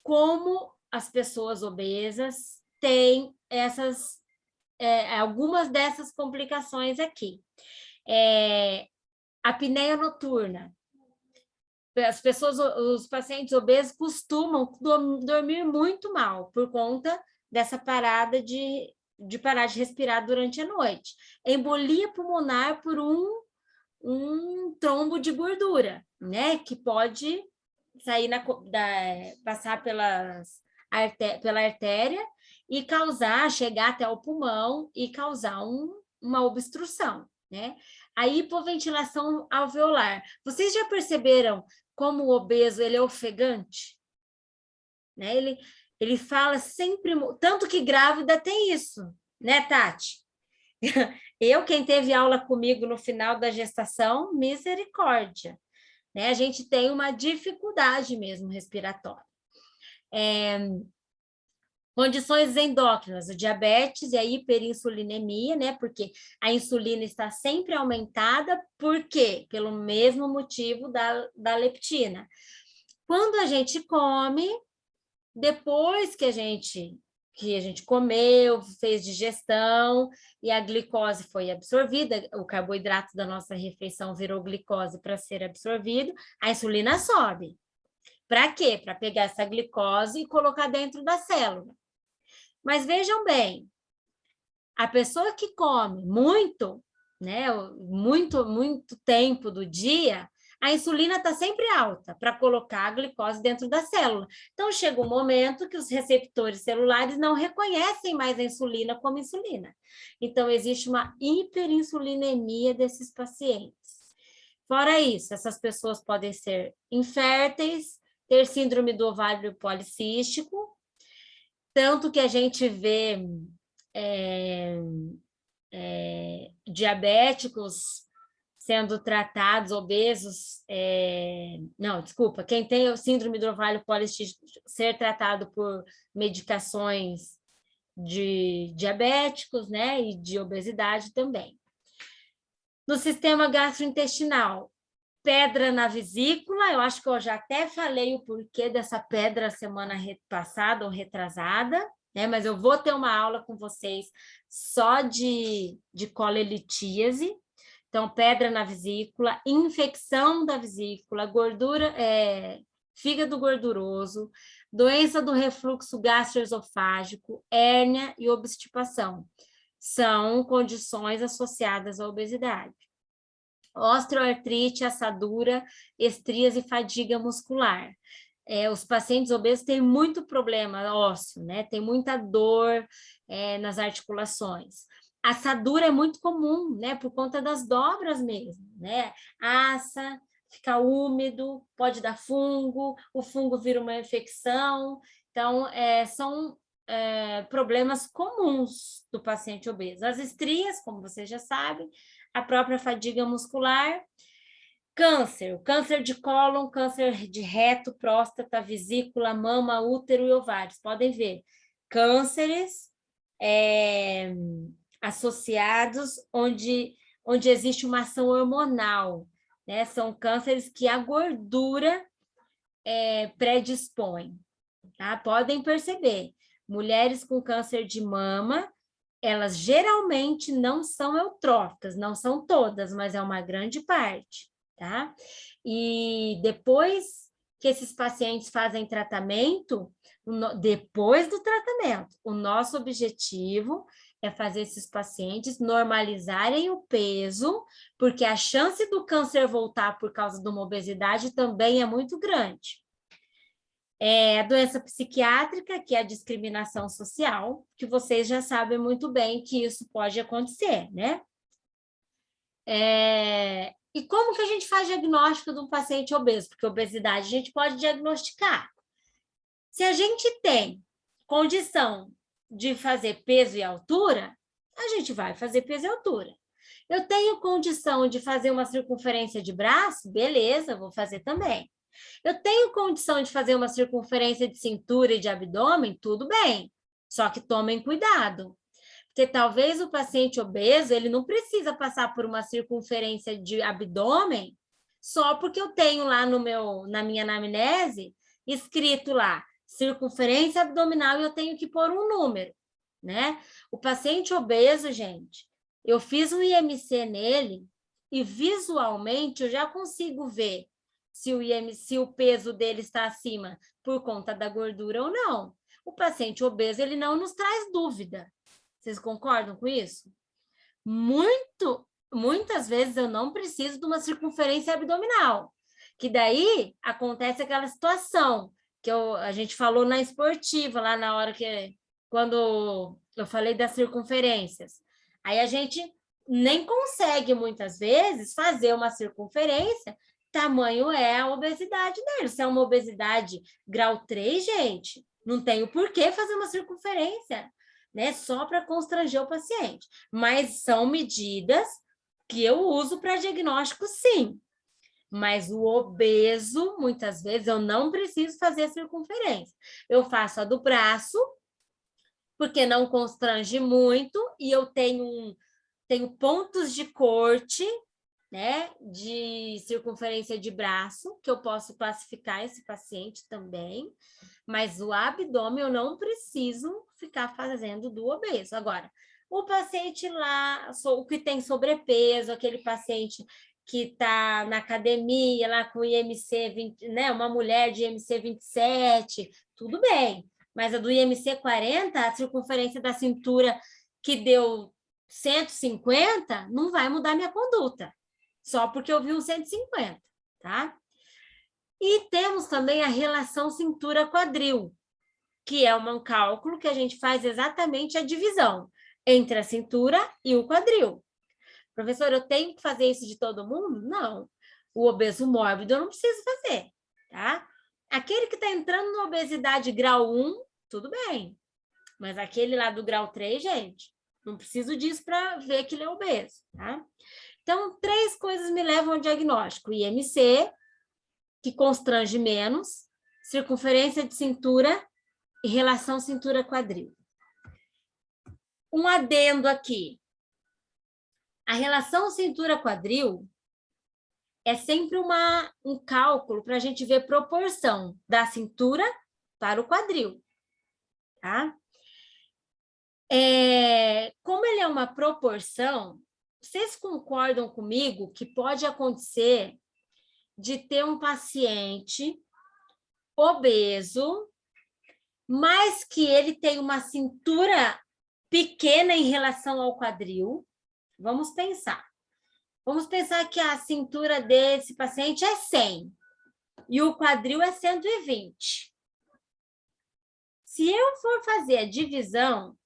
Como as pessoas obesas têm algumas dessas complicações aqui. Apneia noturna. Os pacientes obesos costumam dormir muito mal por conta dessa parada de parar de respirar durante a noite. Embolia pulmonar por um trombo de gordura, né? Que pode sair passar pela artéria e chegar até o pulmão e causar uma obstrução, né? A hipoventilação alveolar. Vocês já perceberam como o obeso ele é ofegante? Né? Ele fala sempre, tanto que grávida tem isso, né, Tati? Quem teve aula comigo no final da gestação, misericórdia. Né? A gente tem uma dificuldade mesmo respiratória. Condições endócrinas, o diabetes e a hiperinsulinemia, né? Porque a insulina está sempre aumentada, por quê? Pelo mesmo motivo da leptina. Quando a gente come, depois que a gente comeu, fez digestão e a glicose foi absorvida, o carboidrato da nossa refeição virou glicose para ser absorvido, a insulina sobe. Para quê? Para pegar essa glicose e colocar dentro da célula. Mas vejam bem, a pessoa que come muito, né, muito tempo do dia, a insulina está sempre alta para colocar a glicose dentro da célula. Então, chega um momento que os receptores celulares não reconhecem mais a insulina como insulina. Então, existe uma hiperinsulinemia desses pacientes. Fora isso, essas pessoas podem ser inférteis, ter síndrome do ovário policístico, tanto que a gente vê diabéticos sendo tratados, obesos, quem tem o síndrome do ovário policístico ser tratado por medicações de diabéticos, né, e de obesidade também. No sistema gastrointestinal, pedra na vesícula, eu acho que eu já até falei o porquê dessa pedra semana passada ou retrasada, né? Mas eu vou ter uma aula com vocês só de colelitíase. Então, pedra na vesícula, infecção da vesícula, gordura, fígado gorduroso, doença do refluxo gastroesofágico, hérnia e obstipação. São condições associadas à obesidade. Osteoartrite, assadura, estrias e fadiga muscular. Os pacientes obesos têm muito problema ósseo, né? Tem muita dor nas articulações. A assadura é muito comum, né? Por conta das dobras mesmo, né? Assa, fica úmido, pode dar fungo, o fungo vira uma infecção. Então, são problemas comuns do paciente obeso. As estrias, como vocês já sabem, a própria fadiga muscular, câncer de cólon, câncer de reto, próstata, vesícula, mama, útero e ovários. Podem ver, cânceres associados onde existe uma ação hormonal, né? São cânceres que a gordura predispõe, tá? Podem perceber, mulheres com câncer de mama, elas geralmente não são eutróficas, não são todas, mas é uma grande parte, tá? E depois que esses pacientes fazem tratamento, depois do tratamento, o nosso objetivo é fazer esses pacientes normalizarem o peso, porque a chance do câncer voltar por causa de uma obesidade também é muito grande. A doença psiquiátrica, que é a discriminação social, que vocês já sabem muito bem que isso pode acontecer, né? E como que a gente faz diagnóstico de um paciente obeso? Porque obesidade a gente pode diagnosticar. Se a gente tem condição de fazer peso e altura, a gente vai fazer peso e altura. Eu tenho condição de fazer uma circunferência de braço? Beleza, vou fazer também. Eu tenho condição de fazer uma circunferência de cintura e de abdômen? Tudo bem, só que tomem cuidado. Porque talvez o paciente obeso, ele não precisa passar por uma circunferência de abdômen só porque eu tenho lá na minha anamnese escrito lá, circunferência abdominal e eu tenho que pôr um número, né? O paciente obeso, gente, eu fiz um IMC nele e visualmente eu já consigo ver se o peso dele está acima por conta da gordura ou não. O paciente obeso, ele não nos traz dúvida. Vocês concordam com isso? Muitas vezes eu não preciso de uma circunferência abdominal, que daí acontece aquela situação que a gente falou na esportiva, lá na hora quando eu falei das circunferências. Aí a gente nem consegue, muitas vezes, fazer uma circunferência, tamanho é a obesidade dele. Se é uma obesidade grau 3, gente, não tem o porquê fazer uma circunferência, né? Só para constranger o paciente. Mas são medidas que eu uso para diagnóstico, sim. Mas o obeso, muitas vezes, eu não preciso fazer a circunferência. Eu faço a do braço, porque não constrange muito, e eu tenho pontos de corte, né, de circunferência de braço, que eu posso classificar esse paciente também, mas o abdômen eu não preciso ficar fazendo do obeso. Agora, o paciente lá, o que tem sobrepeso, aquele paciente que está na academia, lá com IMC 20, né, uma mulher de IMC 27, tudo bem, mas a do IMC 40, a circunferência da cintura que deu 150, não vai mudar minha conduta, só porque eu vi um 150, tá? E temos também a relação cintura-quadril, que é um cálculo que a gente faz exatamente a divisão entre a cintura e o quadril. Professor, eu tenho que fazer isso de todo mundo? Não. O obeso mórbido eu não preciso fazer, tá? Aquele que está entrando na obesidade grau 1, tudo bem. Mas aquele lá do grau 3, gente, não preciso disso para ver que ele é obeso, tá? Então, 3 coisas me levam ao diagnóstico. IMC, que constrange menos, circunferência de cintura e relação cintura-quadril. Um adendo aqui. A relação cintura-quadril é sempre um cálculo para a gente ver proporção da cintura para o quadril, tá? Como ele é uma proporção, vocês concordam comigo que pode acontecer de ter um paciente obeso, mas que ele tem uma cintura pequena em relação ao quadril? Vamos pensar. Vamos pensar que a cintura desse paciente é 100 e o quadril é 120. Se eu for fazer a divisão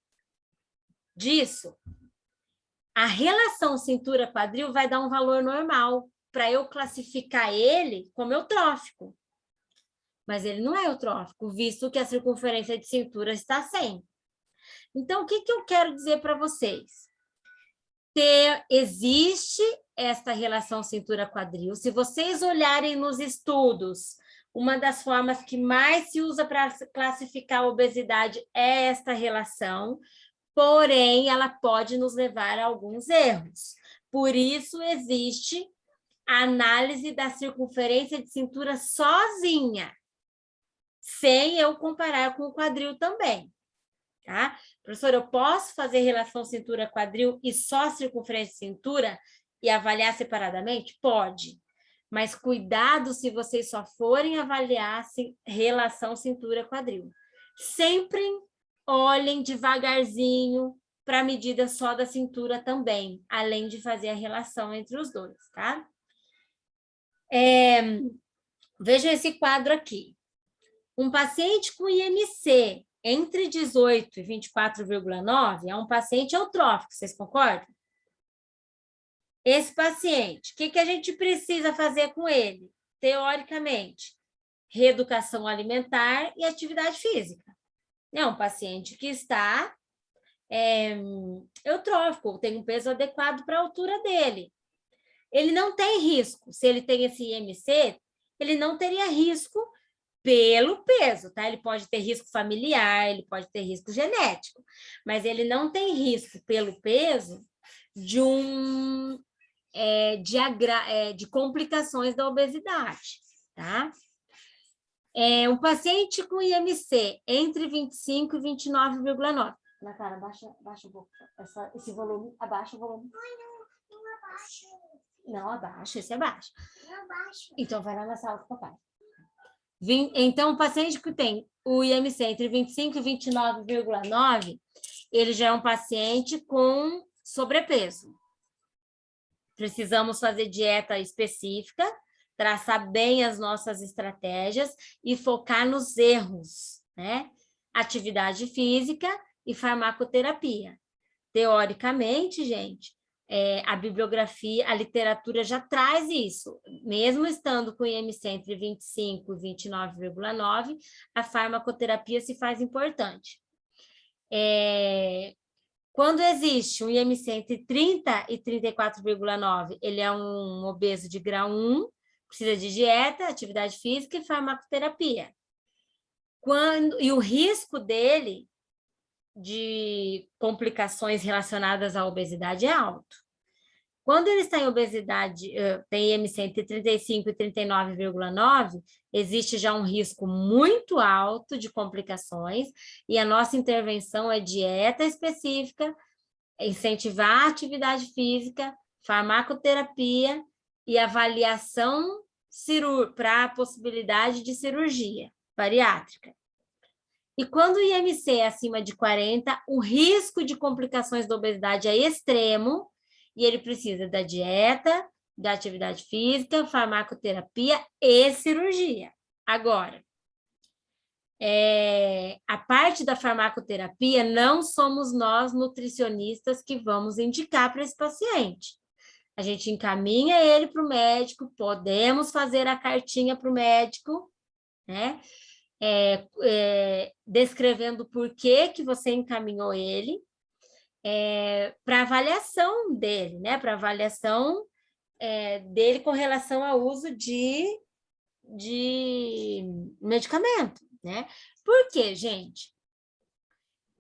disso, a relação cintura-quadril vai dar um valor normal para eu classificar ele como eutrófico. Mas ele não é eutrófico, visto que a circunferência de cintura está 100. Então, o que eu quero dizer para vocês? Existe esta relação cintura-quadril. Se vocês olharem nos estudos, uma das formas que mais se usa para classificar a obesidade é esta relação, porém, ela pode nos levar a alguns erros. Por isso, existe a análise da circunferência de cintura sozinha, sem eu comparar com o quadril também, tá? Professor, eu posso fazer relação cintura-quadril e só circunferência de cintura e avaliar separadamente? Pode, mas cuidado se vocês só forem avaliar relação cintura-quadril. Sempre olhem devagarzinho para a medida só da cintura também, além de fazer a relação entre os dois, tá? Vejam esse quadro aqui. Um paciente com IMC entre 18 e 24,9 é um paciente eutrófico, vocês concordam? Esse paciente, o que a gente precisa fazer com ele? Teoricamente, reeducação alimentar e atividade física. É um paciente que está eutrófico, tem um peso adequado para a altura dele. Ele não tem risco, se ele tem esse IMC, ele não teria risco pelo peso, tá? Ele pode ter risco familiar, ele pode ter risco genético, mas ele não tem risco pelo peso de de complicações da obesidade, tá? Um paciente com IMC entre 25 e 29,9. Na cara, abaixa um pouco esse volume, abaixa o volume. Não abaixa. Não abaixa, esse abaixa. Não abaixa. Então vai lá na sala com o papai. Então, o paciente que tem o IMC entre 25 e 29,9, ele já é um paciente com sobrepeso. Precisamos fazer dieta específica, traçar bem as nossas estratégias e focar nos erros, né? Atividade física e farmacoterapia. Teoricamente, gente, a bibliografia, a literatura já traz isso. Mesmo estando com IMC entre 25 e 29,9, a farmacoterapia se faz importante. Quando existe um IMC entre 30 e 34,9, ele é um obeso de grau 1, precisa de dieta, atividade física e farmacoterapia. E o risco dele de complicações relacionadas à obesidade é alto. Quando ele está em obesidade, tem IMC entre 35 e 39,9, existe já um risco muito alto de complicações, e a nossa intervenção é dieta específica, incentivar a atividade física, farmacoterapia e avaliação para a possibilidade de cirurgia bariátrica. E quando o IMC é acima de 40, o risco de complicações da obesidade é extremo, e ele precisa da dieta, da atividade física, farmacoterapia e cirurgia. Agora, a parte da farmacoterapia não somos nós, nutricionistas, que vamos indicar para esse paciente. A gente encaminha ele para o médico, podemos fazer a cartinha para o médico, né? Descrevendo por que você encaminhou ele, para avaliação dele, né? Para avaliação dele com relação ao uso de medicamento, né? Por quê, gente?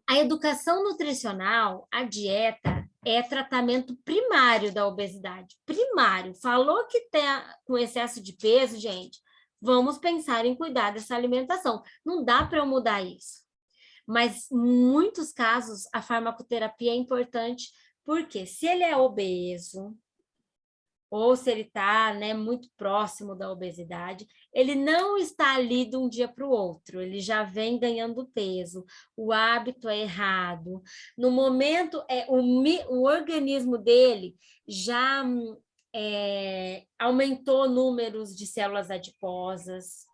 A educação nutricional, a dieta, é tratamento primário da obesidade. Primário. Falou que está com excesso de peso, gente, vamos pensar em cuidar dessa alimentação. Não dá para eu mudar isso. Mas, em muitos casos, a farmacoterapia é importante, porque se ele é obeso, ou se ele está, né, muito próximo da obesidade, ele não está ali de um dia para o outro, ele já vem ganhando peso, o hábito é errado. No momento, o organismo dele já aumentou números de células adiposas,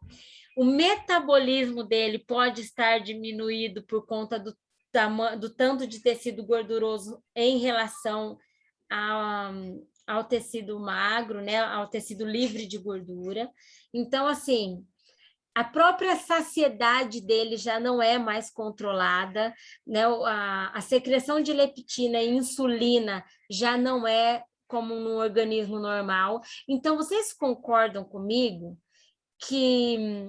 o metabolismo dele pode estar diminuído por conta do tanto de tecido gorduroso em relação ao tecido magro, né, ao tecido livre de gordura. Então, assim, a própria saciedade dele já não é mais controlada, né? A secreção de leptina e insulina já não é como no organismo normal. Então, vocês concordam comigo que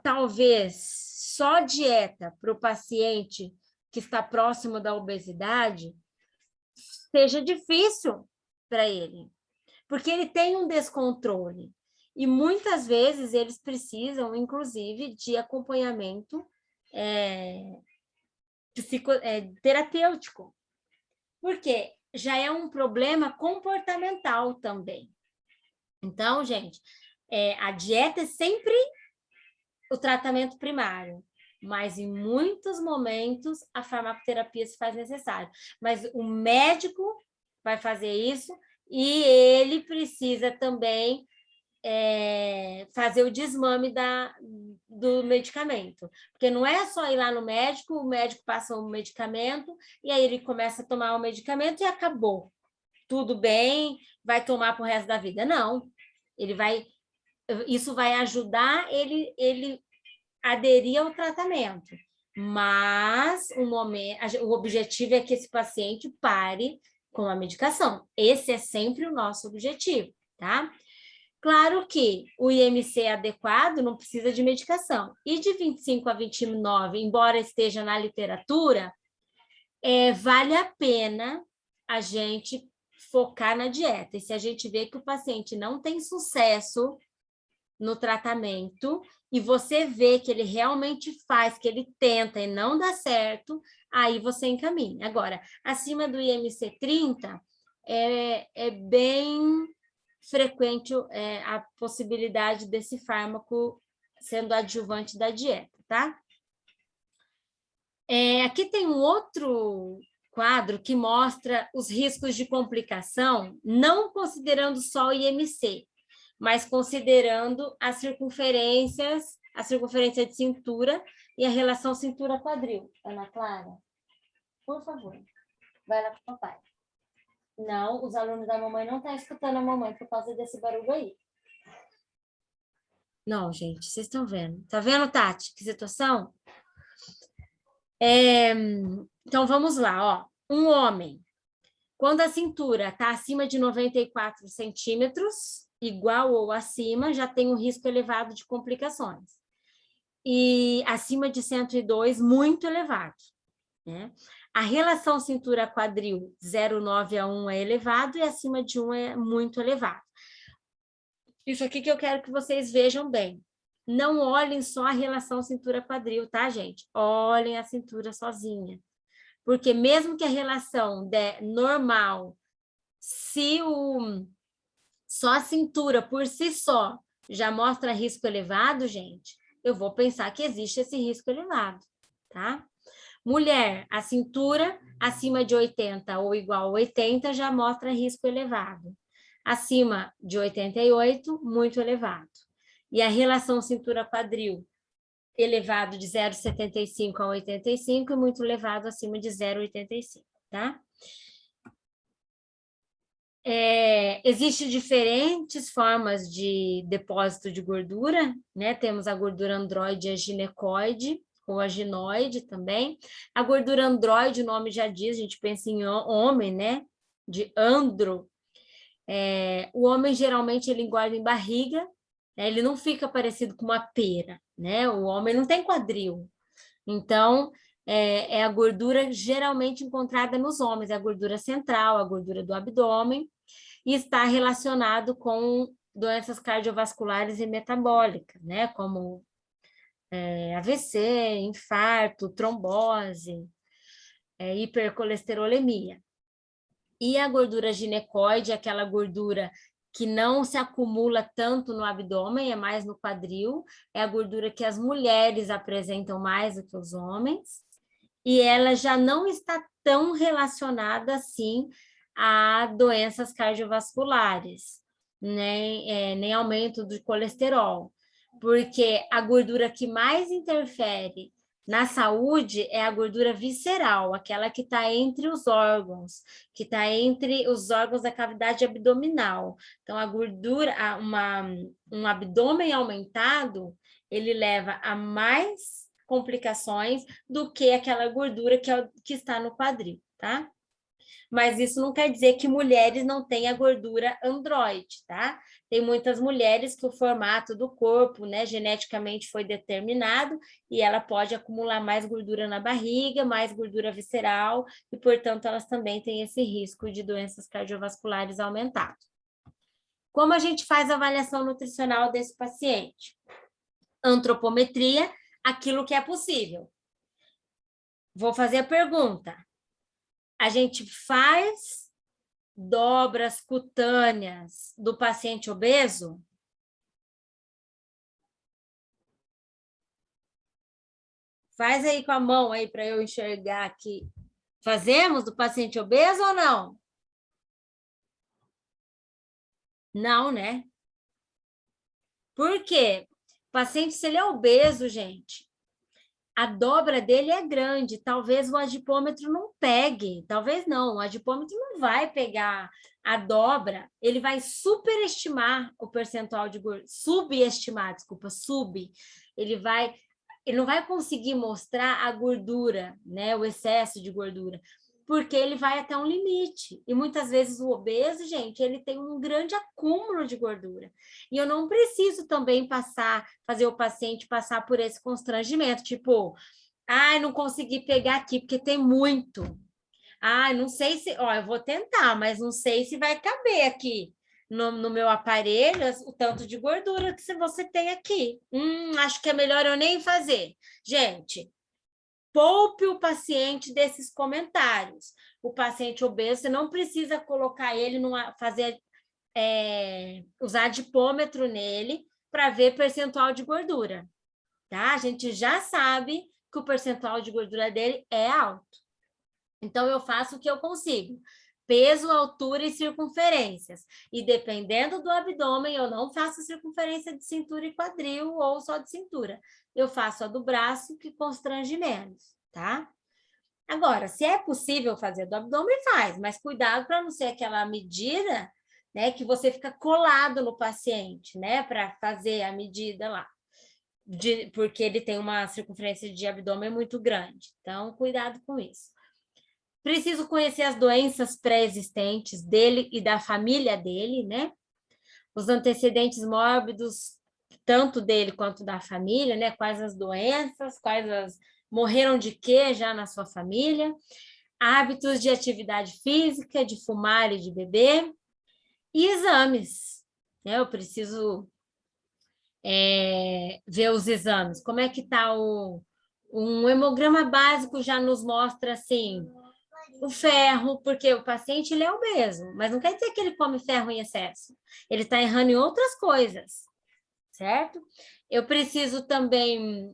talvez só dieta para o paciente que está próximo da obesidade seja difícil para ele, porque ele tem um descontrole, e muitas vezes eles precisam, inclusive, de acompanhamento terapêutico, porque já é um problema comportamental também. Então, gente, a dieta é sempre o tratamento primário, mas em muitos momentos a farmacoterapia se faz necessária. Mas o médico vai fazer isso e ele precisa também fazer o desmame do medicamento. Porque não é só ir lá no médico, o médico passa o medicamento e aí ele começa a tomar o medicamento e acabou. Tudo bem, vai tomar para o resto da vida. Não, isso vai ajudar ele aderir ao tratamento, mas o objetivo é que esse paciente pare com a medicação. Esse é sempre o nosso objetivo, tá? Claro que o IMC adequado não precisa de medicação. E de 25 a 29, embora esteja na literatura, vale a pena a gente focar na dieta. E se a gente vê que o paciente não tem sucesso no tratamento, e você vê que ele realmente faz, que ele tenta e não dá certo, aí você encaminha. Agora, acima do IMC 30, é bem frequente a possibilidade desse fármaco sendo adjuvante da dieta, tá? Aqui tem um outro quadro que mostra os riscos de complicação, não considerando só o IMC, mas considerando a circunferência de cintura e a relação cintura-quadril. Ana Clara, por favor, vai lá para o papai. Não, os alunos da mamãe não estão escutando a mamãe por causa desse barulho aí. Não, gente, vocês estão vendo. Tá vendo, Tati? Que situação? Então, vamos lá, ó. Um homem, quando a cintura está acima de 94 centímetros, igual ou acima, já tem um risco elevado de complicações. E acima de 102, muito elevado, né? A relação cintura-quadril 0,9 a 1 é elevado e acima de 1 é muito elevado. Isso aqui que eu quero que vocês vejam bem. Não olhem só a relação cintura-quadril, tá, gente? Olhem a cintura sozinha. Porque mesmo que a relação der normal, se só a cintura por si só já mostra risco elevado, gente, eu vou pensar que existe esse risco elevado, tá? Mulher, a cintura acima de 80 ou igual a 80 já mostra risco elevado. Acima de 88, muito elevado. E a relação cintura-quadril, elevado de 0,75 a 85 e muito elevado acima de 0,85, tá? Existem diferentes formas de depósito de gordura, né? Temos a gordura androide e a ginecoide, ou a ginoide também. A gordura androide, o nome já diz, a gente pensa em homem, né? De andro. O homem, geralmente, ele engorda em barriga, né? Ele não fica parecido com uma pera, né? O homem não tem quadril. Então, é a gordura geralmente encontrada nos homens, é a gordura central, a gordura do abdômen, e está relacionado com doenças cardiovasculares e metabólicas, né? Como AVC, infarto, trombose, hipercolesterolemia. E a gordura ginecoide, aquela gordura que não se acumula tanto no abdômen, é mais no quadril, é a gordura que as mulheres apresentam mais do que os homens, e ela já não está tão relacionada assim a doenças cardiovasculares, nem aumento do colesterol, porque a gordura que mais interfere na saúde é a gordura visceral, aquela que está entre os órgãos, que está entre os órgãos da cavidade abdominal. Então, a gordura, um abdômen aumentado, ele leva a mais complicações do que aquela gordura que está no quadril, tá? Mas isso não quer dizer que mulheres não tenham gordura androide, tá? Tem muitas mulheres que o formato do corpo, né, geneticamente foi determinado e ela pode acumular mais gordura na barriga, mais gordura visceral e, portanto, elas também têm esse risco de doenças cardiovasculares aumentado. Como a gente faz a avaliação nutricional desse paciente? Antropometria, aquilo que é possível. Vou fazer a pergunta. A gente faz dobras cutâneas do paciente obeso? Faz aí com a mão aí para eu enxergar aqui. Fazemos do paciente obeso ou não? Não, né? Por quê? O paciente, se ele é obeso, gente, a dobra dele é grande, talvez o adipômetro não pegue, talvez não, o adipômetro não vai pegar a dobra, ele vai superestimar o percentual de gordura, subestimar, desculpa, ele não vai conseguir mostrar a gordura, né, o excesso de gordura, porque ele vai até um limite. E muitas vezes o obeso, gente, ele tem um grande acúmulo de gordura. E eu não preciso também fazer o paciente passar por esse constrangimento, tipo, ai, não consegui pegar aqui porque tem muito. Ai, não sei se, ó, eu vou tentar, mas não sei se vai caber aqui no meu aparelho o tanto de gordura que você tem aqui. Acho que é melhor eu nem fazer. Gente, poupe o paciente desses comentários. O paciente obeso, você não precisa colocar ele usar adipômetro nele para ver percentual de gordura, tá? A gente já sabe que o percentual de gordura dele é alto. Então, eu faço o que eu consigo. Peso, altura e circunferências. E dependendo do abdômen, eu não faço circunferência de cintura e quadril ou só de cintura. Eu faço a do braço, que constrange menos, tá? Agora, se é possível fazer do abdômen, faz, mas cuidado para não ser aquela medida, né, que você fica colado no paciente, né, para fazer a medida lá, porque ele tem uma circunferência de abdômen muito grande. Então, cuidado com isso. Preciso conhecer as doenças pré-existentes dele e da família dele, né? Os antecedentes mórbidos, tanto dele quanto da família, né? Quais as doenças, morreram de quê já na sua família, hábitos de atividade física, de fumar e de beber, e exames, né? Eu preciso ver os exames. Como é que está um hemograma básico já nos mostra, assim, o ferro, porque o paciente ele é obeso, mas não quer dizer que ele come ferro em excesso. Ele está errando em outras coisas, certo? Eu preciso também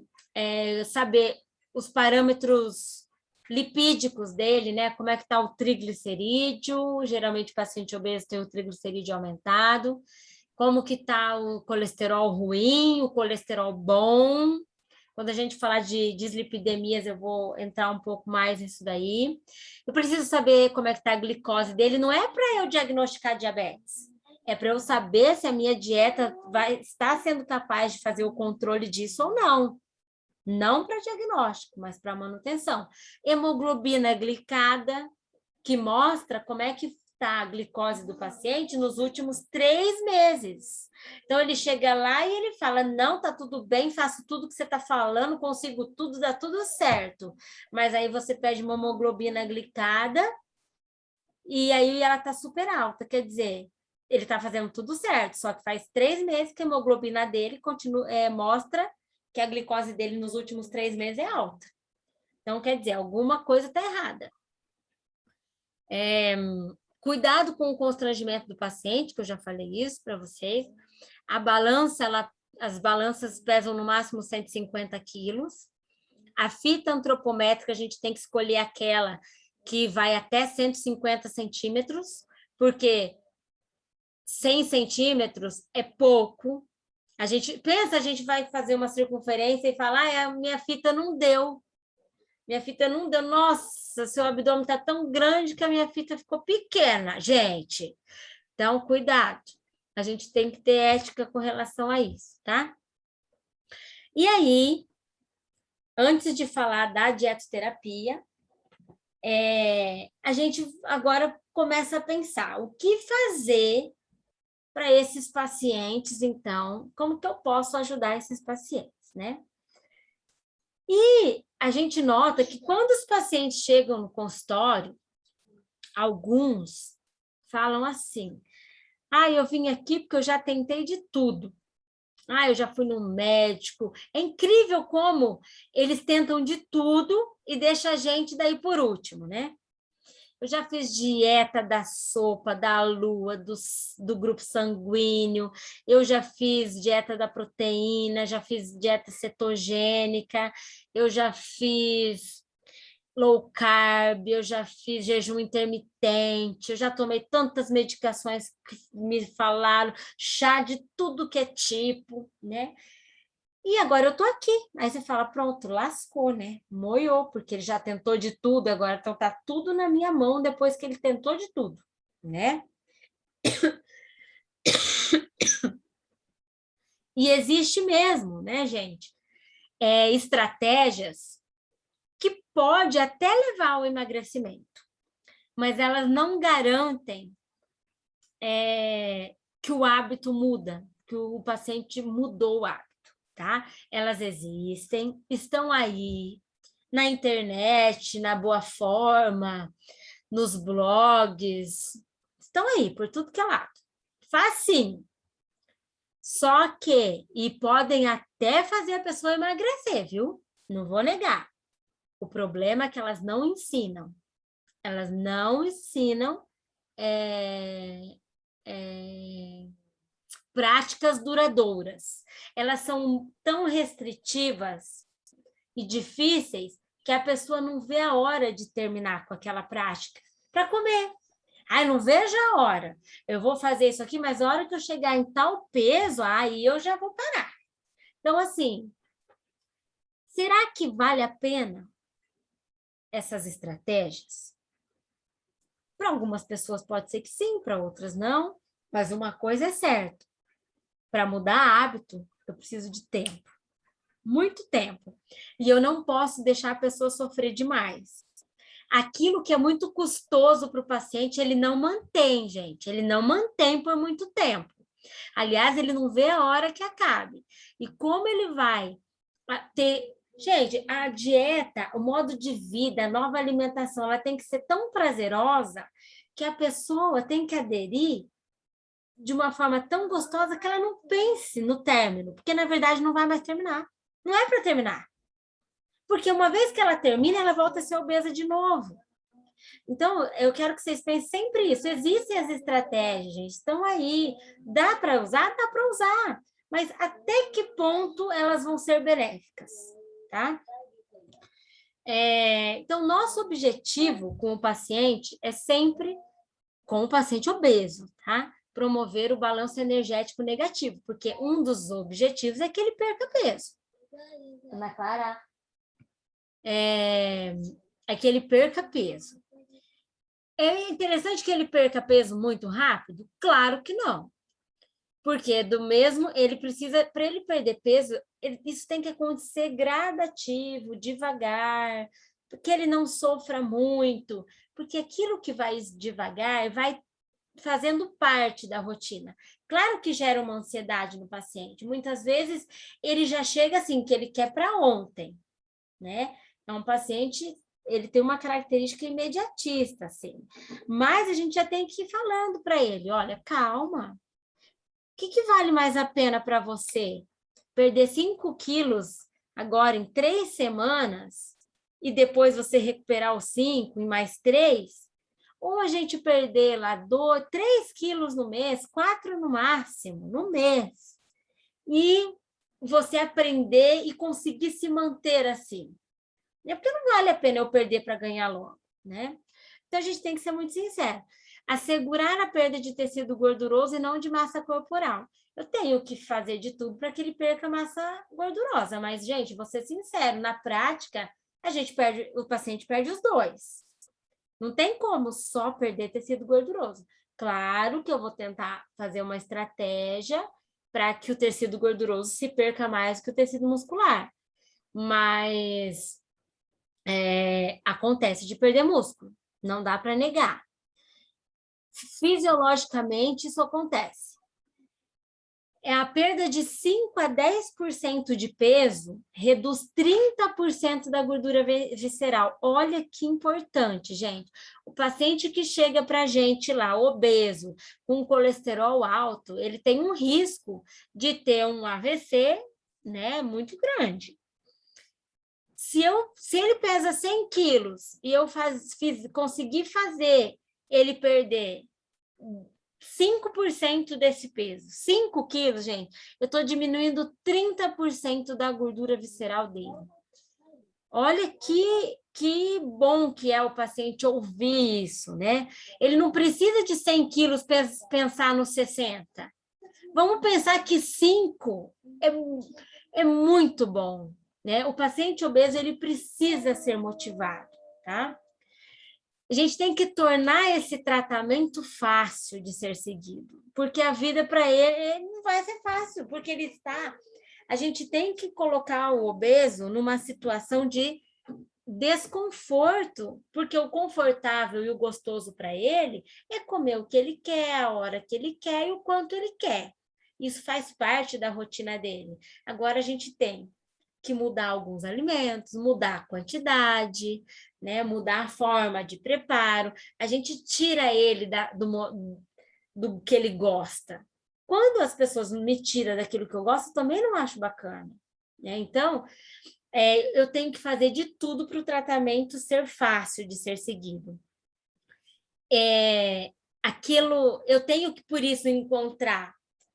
saber os parâmetros lipídicos dele, né? Como é que está o triglicerídeo? Geralmente o paciente obeso tem o triglicerídeo aumentado. Como que está o colesterol ruim, o colesterol bom? Quando a gente falar de dislipidemias, eu vou entrar um pouco mais nisso daí. Eu preciso saber como é que está a glicose dele. Não é para eu diagnosticar diabetes. É para eu saber se a minha dieta está sendo capaz de fazer o controle disso ou não. Não para diagnóstico, mas para manutenção. Hemoglobina glicada, que mostra como é que está a glicose do paciente nos últimos 3 meses. Então, ele chega lá e ele fala, não, tá tudo bem, faço tudo que você está falando, consigo tudo, dá tudo certo. Mas aí você pede uma hemoglobina glicada e aí ela está super alta, quer dizer, ele está fazendo tudo certo, só que faz 3 meses que a hemoglobina dele mostra que a glicose dele nos últimos 3 meses é alta. Então, quer dizer, alguma coisa está errada. Cuidado com o constrangimento do paciente, que eu já falei isso para vocês. A balança, as balanças pesam no máximo 150 quilos. A fita antropométrica, a gente tem que escolher aquela que vai até 150 centímetros, porque 100 centímetros é pouco. A gente vai fazer uma circunferência e falar, a minha fita não deu. Minha fita não deu. Nossa, seu abdômen está tão grande que a minha fita ficou pequena, gente. Então, cuidado. A gente tem que ter ética com relação a isso, tá? E aí, antes de falar da dietoterapia, a gente agora começa a pensar o que fazer para esses pacientes, então, como que eu posso ajudar esses pacientes, né? E a gente nota que quando os pacientes chegam no consultório, alguns falam assim, eu vim aqui porque eu já tentei de tudo. Eu já fui no médico. É incrível como eles tentam de tudo e deixam a gente daí por último, né? Eu já fiz dieta da sopa, da lua, do grupo sanguíneo, eu já fiz dieta da proteína, já fiz dieta cetogênica, eu já fiz low carb, eu já fiz jejum intermitente, eu já tomei tantas medicações que me falaram, chá de tudo que é tipo, né? E agora eu tô aqui. Aí você fala, pronto, lascou, né? Moiou, porque ele já tentou de tudo, agora então tá tudo na minha mão depois que ele tentou de tudo, né? E existe mesmo, né, gente? Estratégias que pode até levar ao emagrecimento. mas elas não garantem que o hábito muda, que o paciente mudou o hábito, tá? Elas existem, estão aí na internet, na Boa Forma, nos blogs, estão aí por tudo que é lado. Facinho. Só que, e podem até fazer a pessoa emagrecer, viu? Não vou negar. O problema é que elas não ensinam. Elas não ensinam práticas duradouras. Elas são tão restritivas e difíceis que a pessoa não vê a hora de terminar com aquela prática para comer. Ai, não vejo a hora. Eu vou fazer isso aqui, mas a hora que eu chegar em tal peso, aí eu já vou parar. Então, assim, será que vale a pena essas estratégias? Para algumas pessoas pode ser que sim, para outras não. Mas uma coisa é certa. Para mudar hábito, eu preciso de tempo. Muito tempo. E eu não posso deixar a pessoa sofrer demais. Aquilo que é muito custoso para o paciente, ele não mantém, gente. Ele não mantém por muito tempo. Aliás, ele não vê a hora que acabe. E como ele vai ter... Gente, a dieta, o modo de vida, a nova alimentação, ela tem que ser tão prazerosa que a pessoa tem que aderir de uma forma tão gostosa que ela não pense no término, porque, na verdade, não vai mais terminar. Não é para terminar. Porque uma vez que ela termina, ela volta a ser obesa de novo. Então, eu quero que vocês pensem sempre isso. Existem as estratégias, gente, estão aí. Dá para usar? Dá para usar. Mas até que ponto elas vão ser benéficas, tá? Então, nosso objetivo com o paciente é sempre, com o paciente obeso, tá? Promover o balanço energético negativo, porque um dos objetivos é que ele perca peso. Ana Clara? É que ele perca peso. É interessante que ele perca peso muito rápido? Claro que não. Porque do mesmo, ele precisa, para ele perder peso, isso tem que acontecer gradativo, devagar, porque ele não sofra muito, porque aquilo que vai devagar vai fazendo parte da rotina. Claro que gera uma ansiedade no paciente. Muitas vezes ele já chega assim, que ele quer para ontem, né? É um paciente, ele tem uma característica imediatista, assim. Mas a gente já tem que ir falando para ele, olha, calma. O que vale mais a pena para você? Perder 5 quilos agora em 3 semanas e depois você recuperar os 5 em mais 3? Ou a gente perder lá 3 quilos no mês, 4 no máximo, no mês. E você aprender e conseguir se manter assim. É porque não vale a pena eu perder para ganhar logo, né? Então, a gente tem que ser muito sincero. Assegurar a perda de tecido gorduroso e não de massa corporal. Eu tenho que fazer de tudo para que ele perca massa gordurosa, mas, gente, vou ser sincero, na prática, o paciente perde os dois. Não tem como só perder tecido gorduroso. Claro que eu vou tentar fazer uma estratégia para que o tecido gorduroso se perca mais que o tecido muscular. Mas acontece de perder músculo, não dá para negar. Fisiologicamente, isso acontece. A perda de 5 a 10% de peso reduz 30% da gordura visceral. Olha que importante, gente. O paciente que chega para a gente lá, obeso, com colesterol alto, ele tem um risco de ter um AVC, né, muito grande. Se ele pesa 100 quilos e eu conseguir fazer ele perder 5% desse peso, 5 quilos, gente, eu estou diminuindo 30% da gordura visceral dele. Olha que bom que é o paciente ouvir isso, né? Ele não precisa de 100 quilos pensar nos 60. Vamos pensar que 5 é muito bom, né? O paciente obeso, ele precisa ser motivado, tá? A gente tem que tornar esse tratamento fácil de ser seguido, porque a vida para ele não vai ser fácil, porque a gente tem que colocar o obeso numa situação de desconforto, porque o confortável e o gostoso para ele é comer o que ele quer, a hora que ele quer e o quanto ele quer. Isso faz parte da rotina dele. Agora a gente tem que mudar alguns alimentos, mudar a quantidade, né? Mudar a forma de preparo. A gente tira ele do que ele gosta. Quando as pessoas me tiram daquilo que eu gosto, também não acho bacana, né? Então, eu tenho que fazer de tudo para o tratamento ser fácil de ser seguido. Eu tenho que, por isso,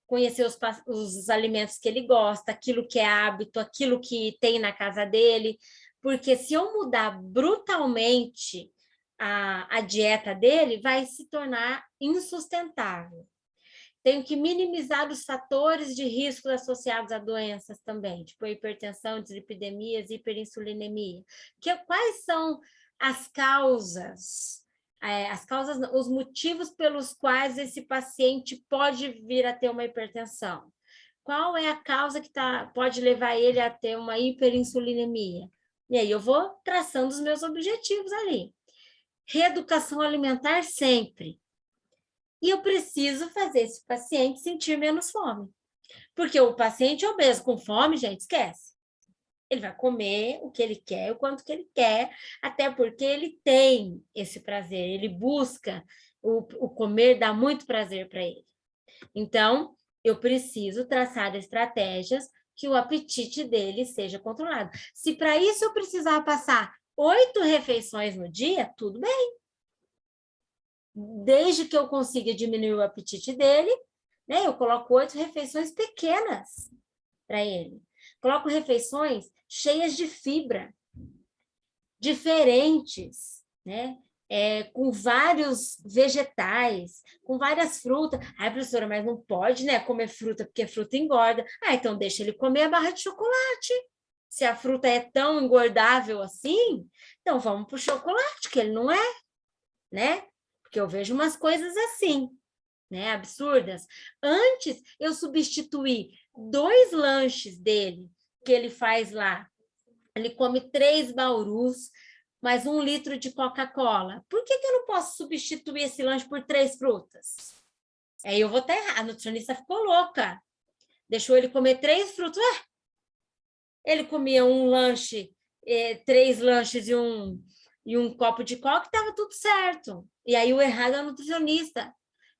conhecer os alimentos que ele gosta, aquilo que é hábito, aquilo que tem na casa dele, porque se eu mudar brutalmente a dieta dele, vai se tornar insustentável. Tenho que minimizar os fatores de risco associados a doenças também, tipo hipertensão, dislipidemias, hiperinsulinemia. Quais são as causas, os motivos pelos quais esse paciente pode vir a ter uma hipertensão? Qual é a causa que pode levar ele a ter uma hiperinsulinemia? E aí eu vou traçando os meus objetivos ali. Reeducação alimentar sempre. E eu preciso fazer esse paciente sentir menos fome. Porque o paciente obeso com fome, gente, esquece. Ele vai comer o que ele quer, o quanto que ele quer, até porque ele tem esse prazer, ele busca, o comer dá muito prazer para ele. Então, eu preciso traçar estratégias que o apetite dele seja controlado. Se para isso eu precisar passar 8 refeições no dia, tudo bem. Desde que eu consiga diminuir o apetite dele, né? Eu coloco 8 refeições pequenas para ele. Coloco refeições cheias de fibra, diferentes, né? Com vários vegetais, com várias frutas. Ai, professora, mas não pode, né, comer fruta, porque fruta engorda. Ah, então deixa ele comer a barra de chocolate. Se a fruta é tão engordável assim, então vamos para o chocolate, que ele não é, né? Porque eu vejo umas coisas assim, né, absurdas. Antes, eu substituí 2 lanches dele, que ele faz lá. Ele come 3 baurus, mais 1 litro de Coca-Cola. Por que eu não posso substituir esse lanche por 3 frutas? Aí eu vou estar errado. A nutricionista ficou louca. Deixou ele comer 3 frutas. Ele comia um lanche, 3 lanches e um copo de coca, estava tudo certo. E aí o errado é o nutricionista,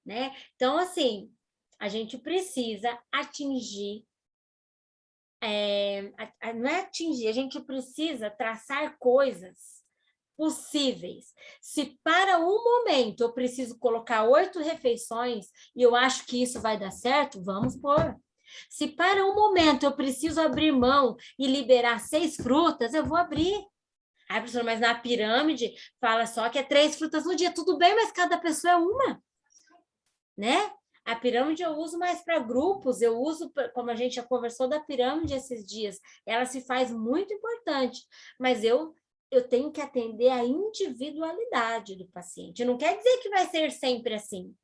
né? Então, assim, a gente precisa atingir, não é atingir, a gente precisa traçar coisas possíveis. Se para um momento eu preciso colocar 8 refeições e eu acho que isso vai dar certo, vamos pôr. Se para um momento eu preciso abrir mão e liberar 6 frutas, eu vou abrir. Ai, professora, mas na pirâmide fala só que é 3 frutas no dia. Tudo bem, mas cada pessoa é uma, né? A pirâmide eu uso mais para grupos, eu uso, como a gente já conversou da pirâmide esses dias, ela se faz muito importante, mas eu tenho que atender a individualidade do paciente. Não quer dizer que vai ser sempre assim.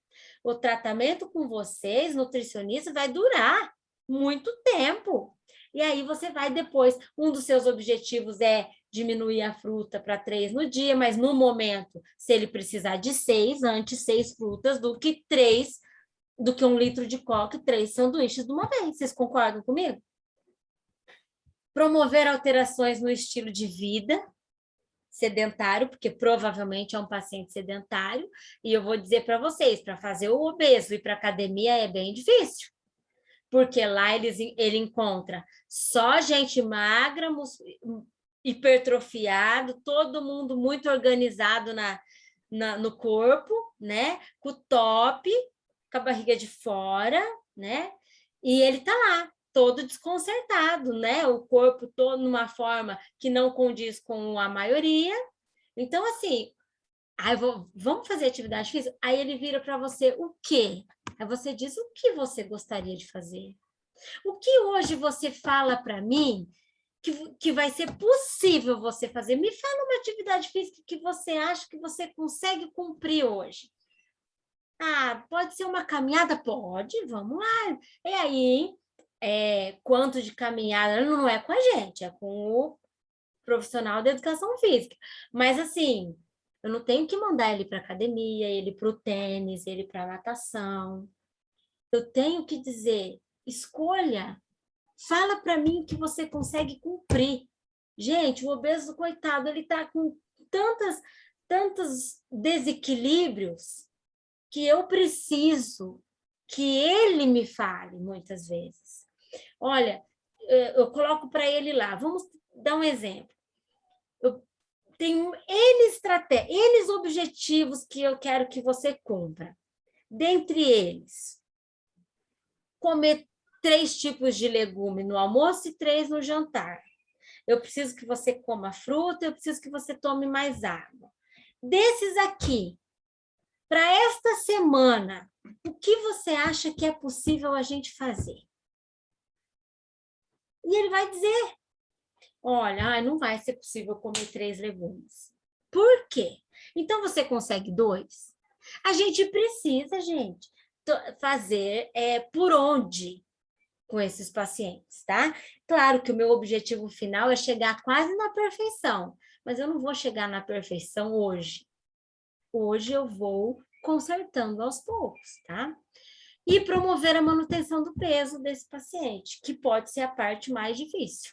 O tratamento com vocês, nutricionista, vai durar muito tempo. E aí você vai depois, um dos seus objetivos é diminuir a fruta para 3 no dia, mas no momento, se ele precisar de 6, antes 6 frutas do que 1 litro de coca e 3 sanduíches de uma vez. Vocês concordam comigo? Promover alterações no estilo de vida sedentário, porque provavelmente é um paciente sedentário, e eu vou dizer para vocês, para fazer o obeso ir para academia é bem difícil, porque lá ele encontra só gente magra, hipertrofiado, todo mundo muito organizado no corpo, né? Com o top, com a barriga de fora, né? E ele tá lá, todo desconcertado, né? O corpo todo numa forma que não condiz com a maioria. Então, assim, vamos fazer atividade física? Aí ele vira para você o quê? Aí você diz o que você gostaria de fazer. O que hoje você fala para mim que vai ser possível você fazer? Me fala uma atividade física que você acha que você consegue cumprir hoje. Ah, pode ser uma caminhada? Pode, vamos lá. E aí, quanto de caminhada? Não é com a gente, é com o profissional da educação física. Mas, assim, eu não tenho que mandar ele para academia, ele para o tênis, ele para natação. Eu tenho que dizer, escolha, fala para mim que você consegue cumprir. Gente, o obeso, coitado, ele está com tantos desequilíbrios que eu preciso que ele me fale muitas vezes. Olha, eu coloco para ele lá, vamos dar um exemplo. Eu tenho N objetivos que eu quero que você cumpra. Dentre eles, comer 3 tipos de legume no almoço e 3 no jantar. Eu preciso que você coma fruta, eu preciso que você tome mais água. Desses aqui, para esta semana, o que você acha que é possível a gente fazer? E ele vai dizer, olha, não vai ser possível comer 3 legumes. Por quê? Então, você consegue 2? A gente precisa, gente, fazer por onde com esses pacientes, tá? Claro que o meu objetivo final é chegar quase na perfeição, mas eu não vou chegar na perfeição hoje. Hoje eu vou consertando aos poucos, tá? E promover a manutenção do peso desse paciente, que pode ser a parte mais difícil.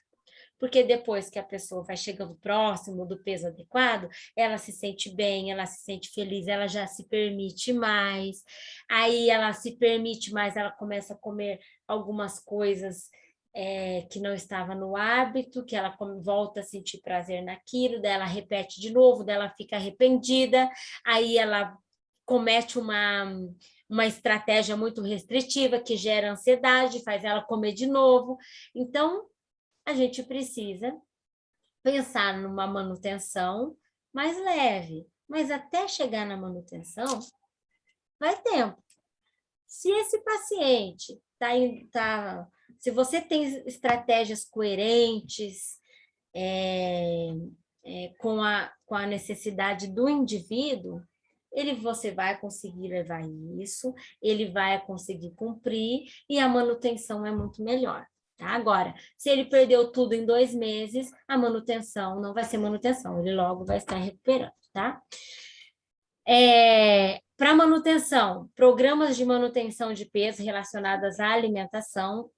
Porque depois que a pessoa vai chegando próximo do peso adequado, ela se sente bem, ela se sente feliz, ela já se permite mais. Aí ela se permite mais, ela começa a comer algumas coisas que não estava no hábito, que ela volta a sentir prazer naquilo, daí ela repete de novo, daí ela fica arrependida, aí ela comete uma estratégia muito restritiva que gera ansiedade, faz ela comer de novo. Então, a gente precisa pensar numa manutenção mais leve, mas até chegar na manutenção, vai tempo. Se esse paciente se você tem estratégias coerentes com a necessidade do indivíduo, você vai conseguir levar isso, ele vai conseguir cumprir e a manutenção é muito melhor. Tá? Agora, se ele perdeu tudo em 2 meses, a manutenção não vai ser manutenção, ele logo vai estar recuperando, tá? Para manutenção, programas de manutenção de peso relacionadas à alimentação,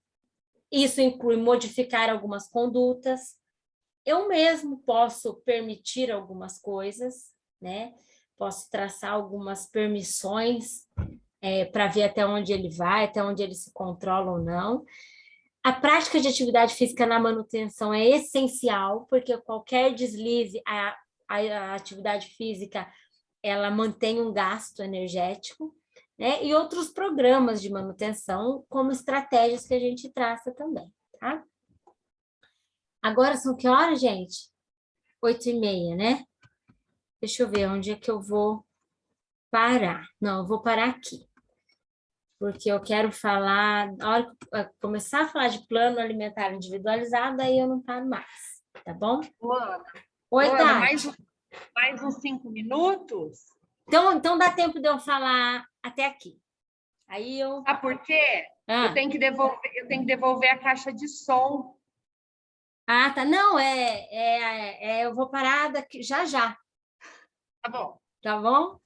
isso inclui modificar algumas condutas, eu mesmo posso permitir algumas coisas, né? Posso traçar algumas permissões para ver até onde ele vai, até onde ele se controla ou não. A prática de atividade física na manutenção é essencial, porque qualquer deslize, a atividade física, ela mantém um gasto energético, né? E outros programas de manutenção, como estratégias que a gente traça também, tá? Agora são que horas, gente? 8h30, né? Deixa eu ver onde é que eu vou parar. Não, eu vou parar aqui. Porque eu quero falar, na hora que eu começar a falar de plano alimentar individualizado, aí eu não paro mais, tá bom? Luana, Oi, Luana, Tati. mais uns 5 minutos? Então dá tempo de eu falar até aqui. Aí eu... Ah, por quê? Eu tenho que devolver a caixa de som. Ah, tá. Não, eu vou parar daqui, já. Tá bom. Tá bom?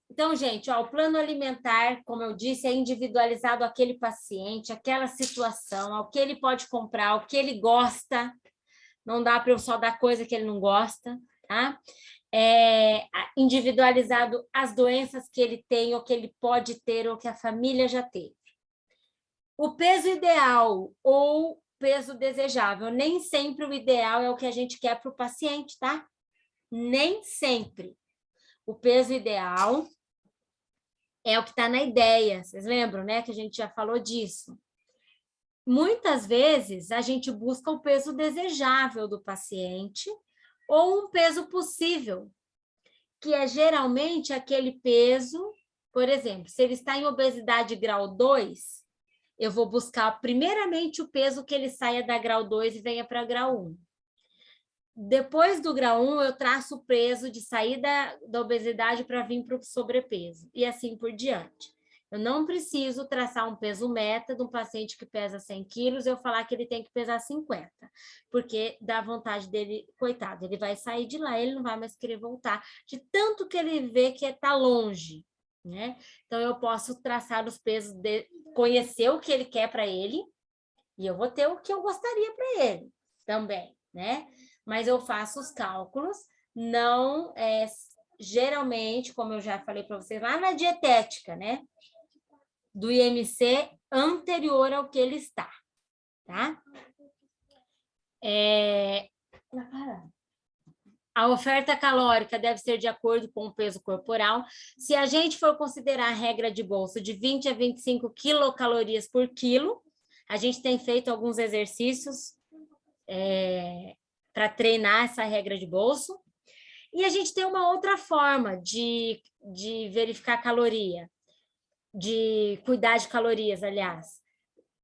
Então, gente, o plano alimentar, como eu disse, é individualizado àquele paciente, àquela situação, ao que ele pode comprar, ao que ele gosta. Não dá para eu só dar coisa que ele não gosta, tá? Individualizado as doenças que ele tem, ou que ele pode ter, ou que a família já teve. O peso ideal ou peso desejável. Nem sempre o ideal é o que a gente quer para o paciente, tá? Nem sempre. O peso ideal é o que está na ideia. Vocês lembram, né? Que a gente já falou disso. Muitas vezes, a gente busca o peso desejável do paciente ou um peso possível, que é geralmente aquele peso, por exemplo, se ele está em obesidade grau 2, eu vou buscar primeiramente o peso que ele saia da grau 2 e venha para grau 1. Depois do grau 1, eu traço o peso de saída da obesidade para vir para o sobrepeso, e assim por diante. Eu não preciso traçar um peso meta de um paciente que pesa 100 quilos, eu falar que ele tem que pesar 50, porque dá vontade dele, coitado, ele vai sair de lá, ele não vai mais querer voltar, de tanto que ele vê que está longe, né? Então, eu posso traçar os pesos, conhecer o que ele quer para ele, e eu vou ter o que eu gostaria para ele também, né? Mas eu faço os cálculos, não geralmente, como eu já falei para vocês, lá na dietética, né? Do IMC anterior ao que ele está, tá? A oferta calórica deve ser de acordo com o peso corporal. Se a gente for considerar a regra de bolso de 20 a 25 quilocalorias por quilo, a gente tem feito alguns exercícios para treinar essa regra de bolso. E a gente tem uma outra forma de verificar caloria, de cuidar de calorias, aliás.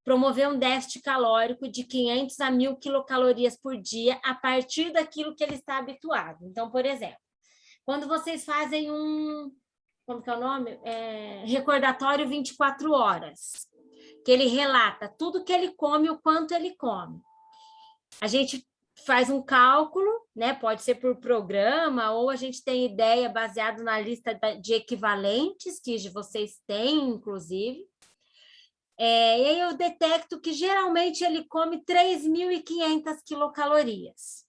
Promover um déficit calórico de 500 a 1.000 quilocalorias por dia a partir daquilo que ele está habituado. Então, por exemplo, quando vocês fazem como que é o nome? Recordatório 24 horas, que ele relata tudo que ele come, o quanto ele come. A gente faz um cálculo, né? Pode ser por programa, ou a gente tem ideia baseado na lista de equivalentes que vocês têm, inclusive. E aí eu detecto que geralmente ele come 3.500 quilocalorias.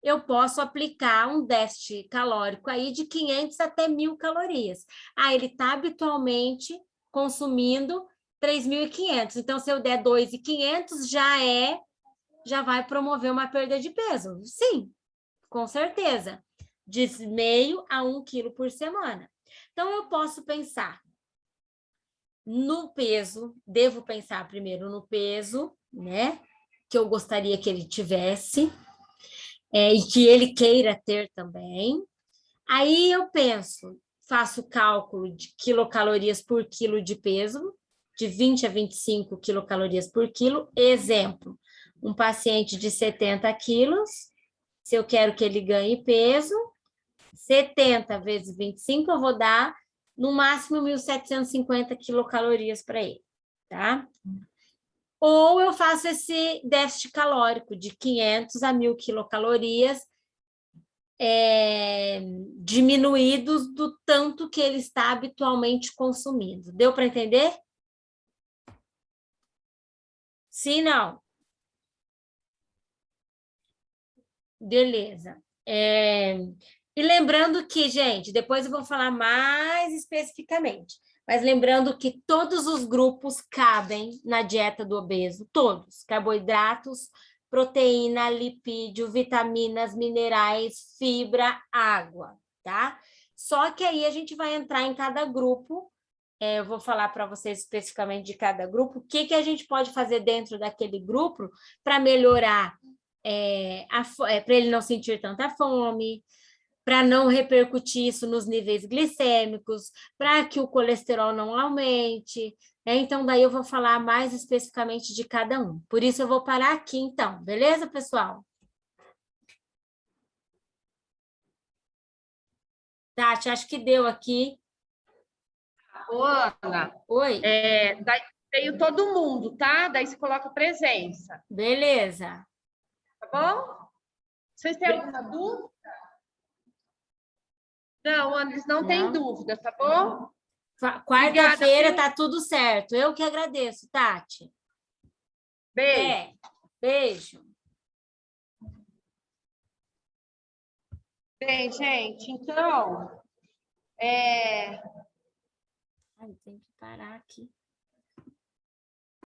Eu posso aplicar um déficit calórico aí de 500 até 1.000 calorias. Ele está habitualmente consumindo 3.500. Então, se eu der 2.500, já vai promover uma perda de peso. Sim, com certeza. De 0,5 a 1 quilo por semana. Então, eu posso pensar no peso, devo pensar primeiro no peso, né? Que eu gostaria que ele tivesse, e que ele queira ter também. Aí eu faço o cálculo de quilocalorias por quilo de peso, de 20 a 25 quilocalorias por quilo. Exemplo, um paciente de 70 quilos, se eu quero que ele ganhe peso, 70 vezes 25, eu vou dar no máximo 1.750 quilocalorias para ele, tá? Ou eu faço esse déficit calórico de 500 a 1.000 quilocalorias, diminuídos do tanto que ele está habitualmente consumindo. Deu para entender? Sim, não? Beleza. E lembrando que, gente, depois eu vou falar mais especificamente, mas lembrando que todos os grupos cabem na dieta do obeso, todos, carboidratos, proteína, lipídio, vitaminas, minerais, fibra, água, tá? Só que aí a gente vai entrar em cada grupo, eu vou falar para vocês especificamente de cada grupo, o que a gente pode fazer dentro daquele grupo para melhorar, para ele não sentir tanta fome, para não repercutir isso nos níveis glicêmicos, para que o colesterol não aumente. Então, daí eu vou falar mais especificamente de cada um. Por isso, eu vou parar aqui, então. Beleza, pessoal? Tati, acho que deu aqui. Ô, Ana. Oi. Daí veio todo mundo, tá? Daí você coloca presença. Beleza. Tá bom? Vocês têm alguma dúvida? Não, eles não têm dúvida, tá bom? Quarta-feira tá tudo certo. Eu que agradeço, Tati. Beijo. Beijo. Bem, gente, então... Ai, tem que parar aqui.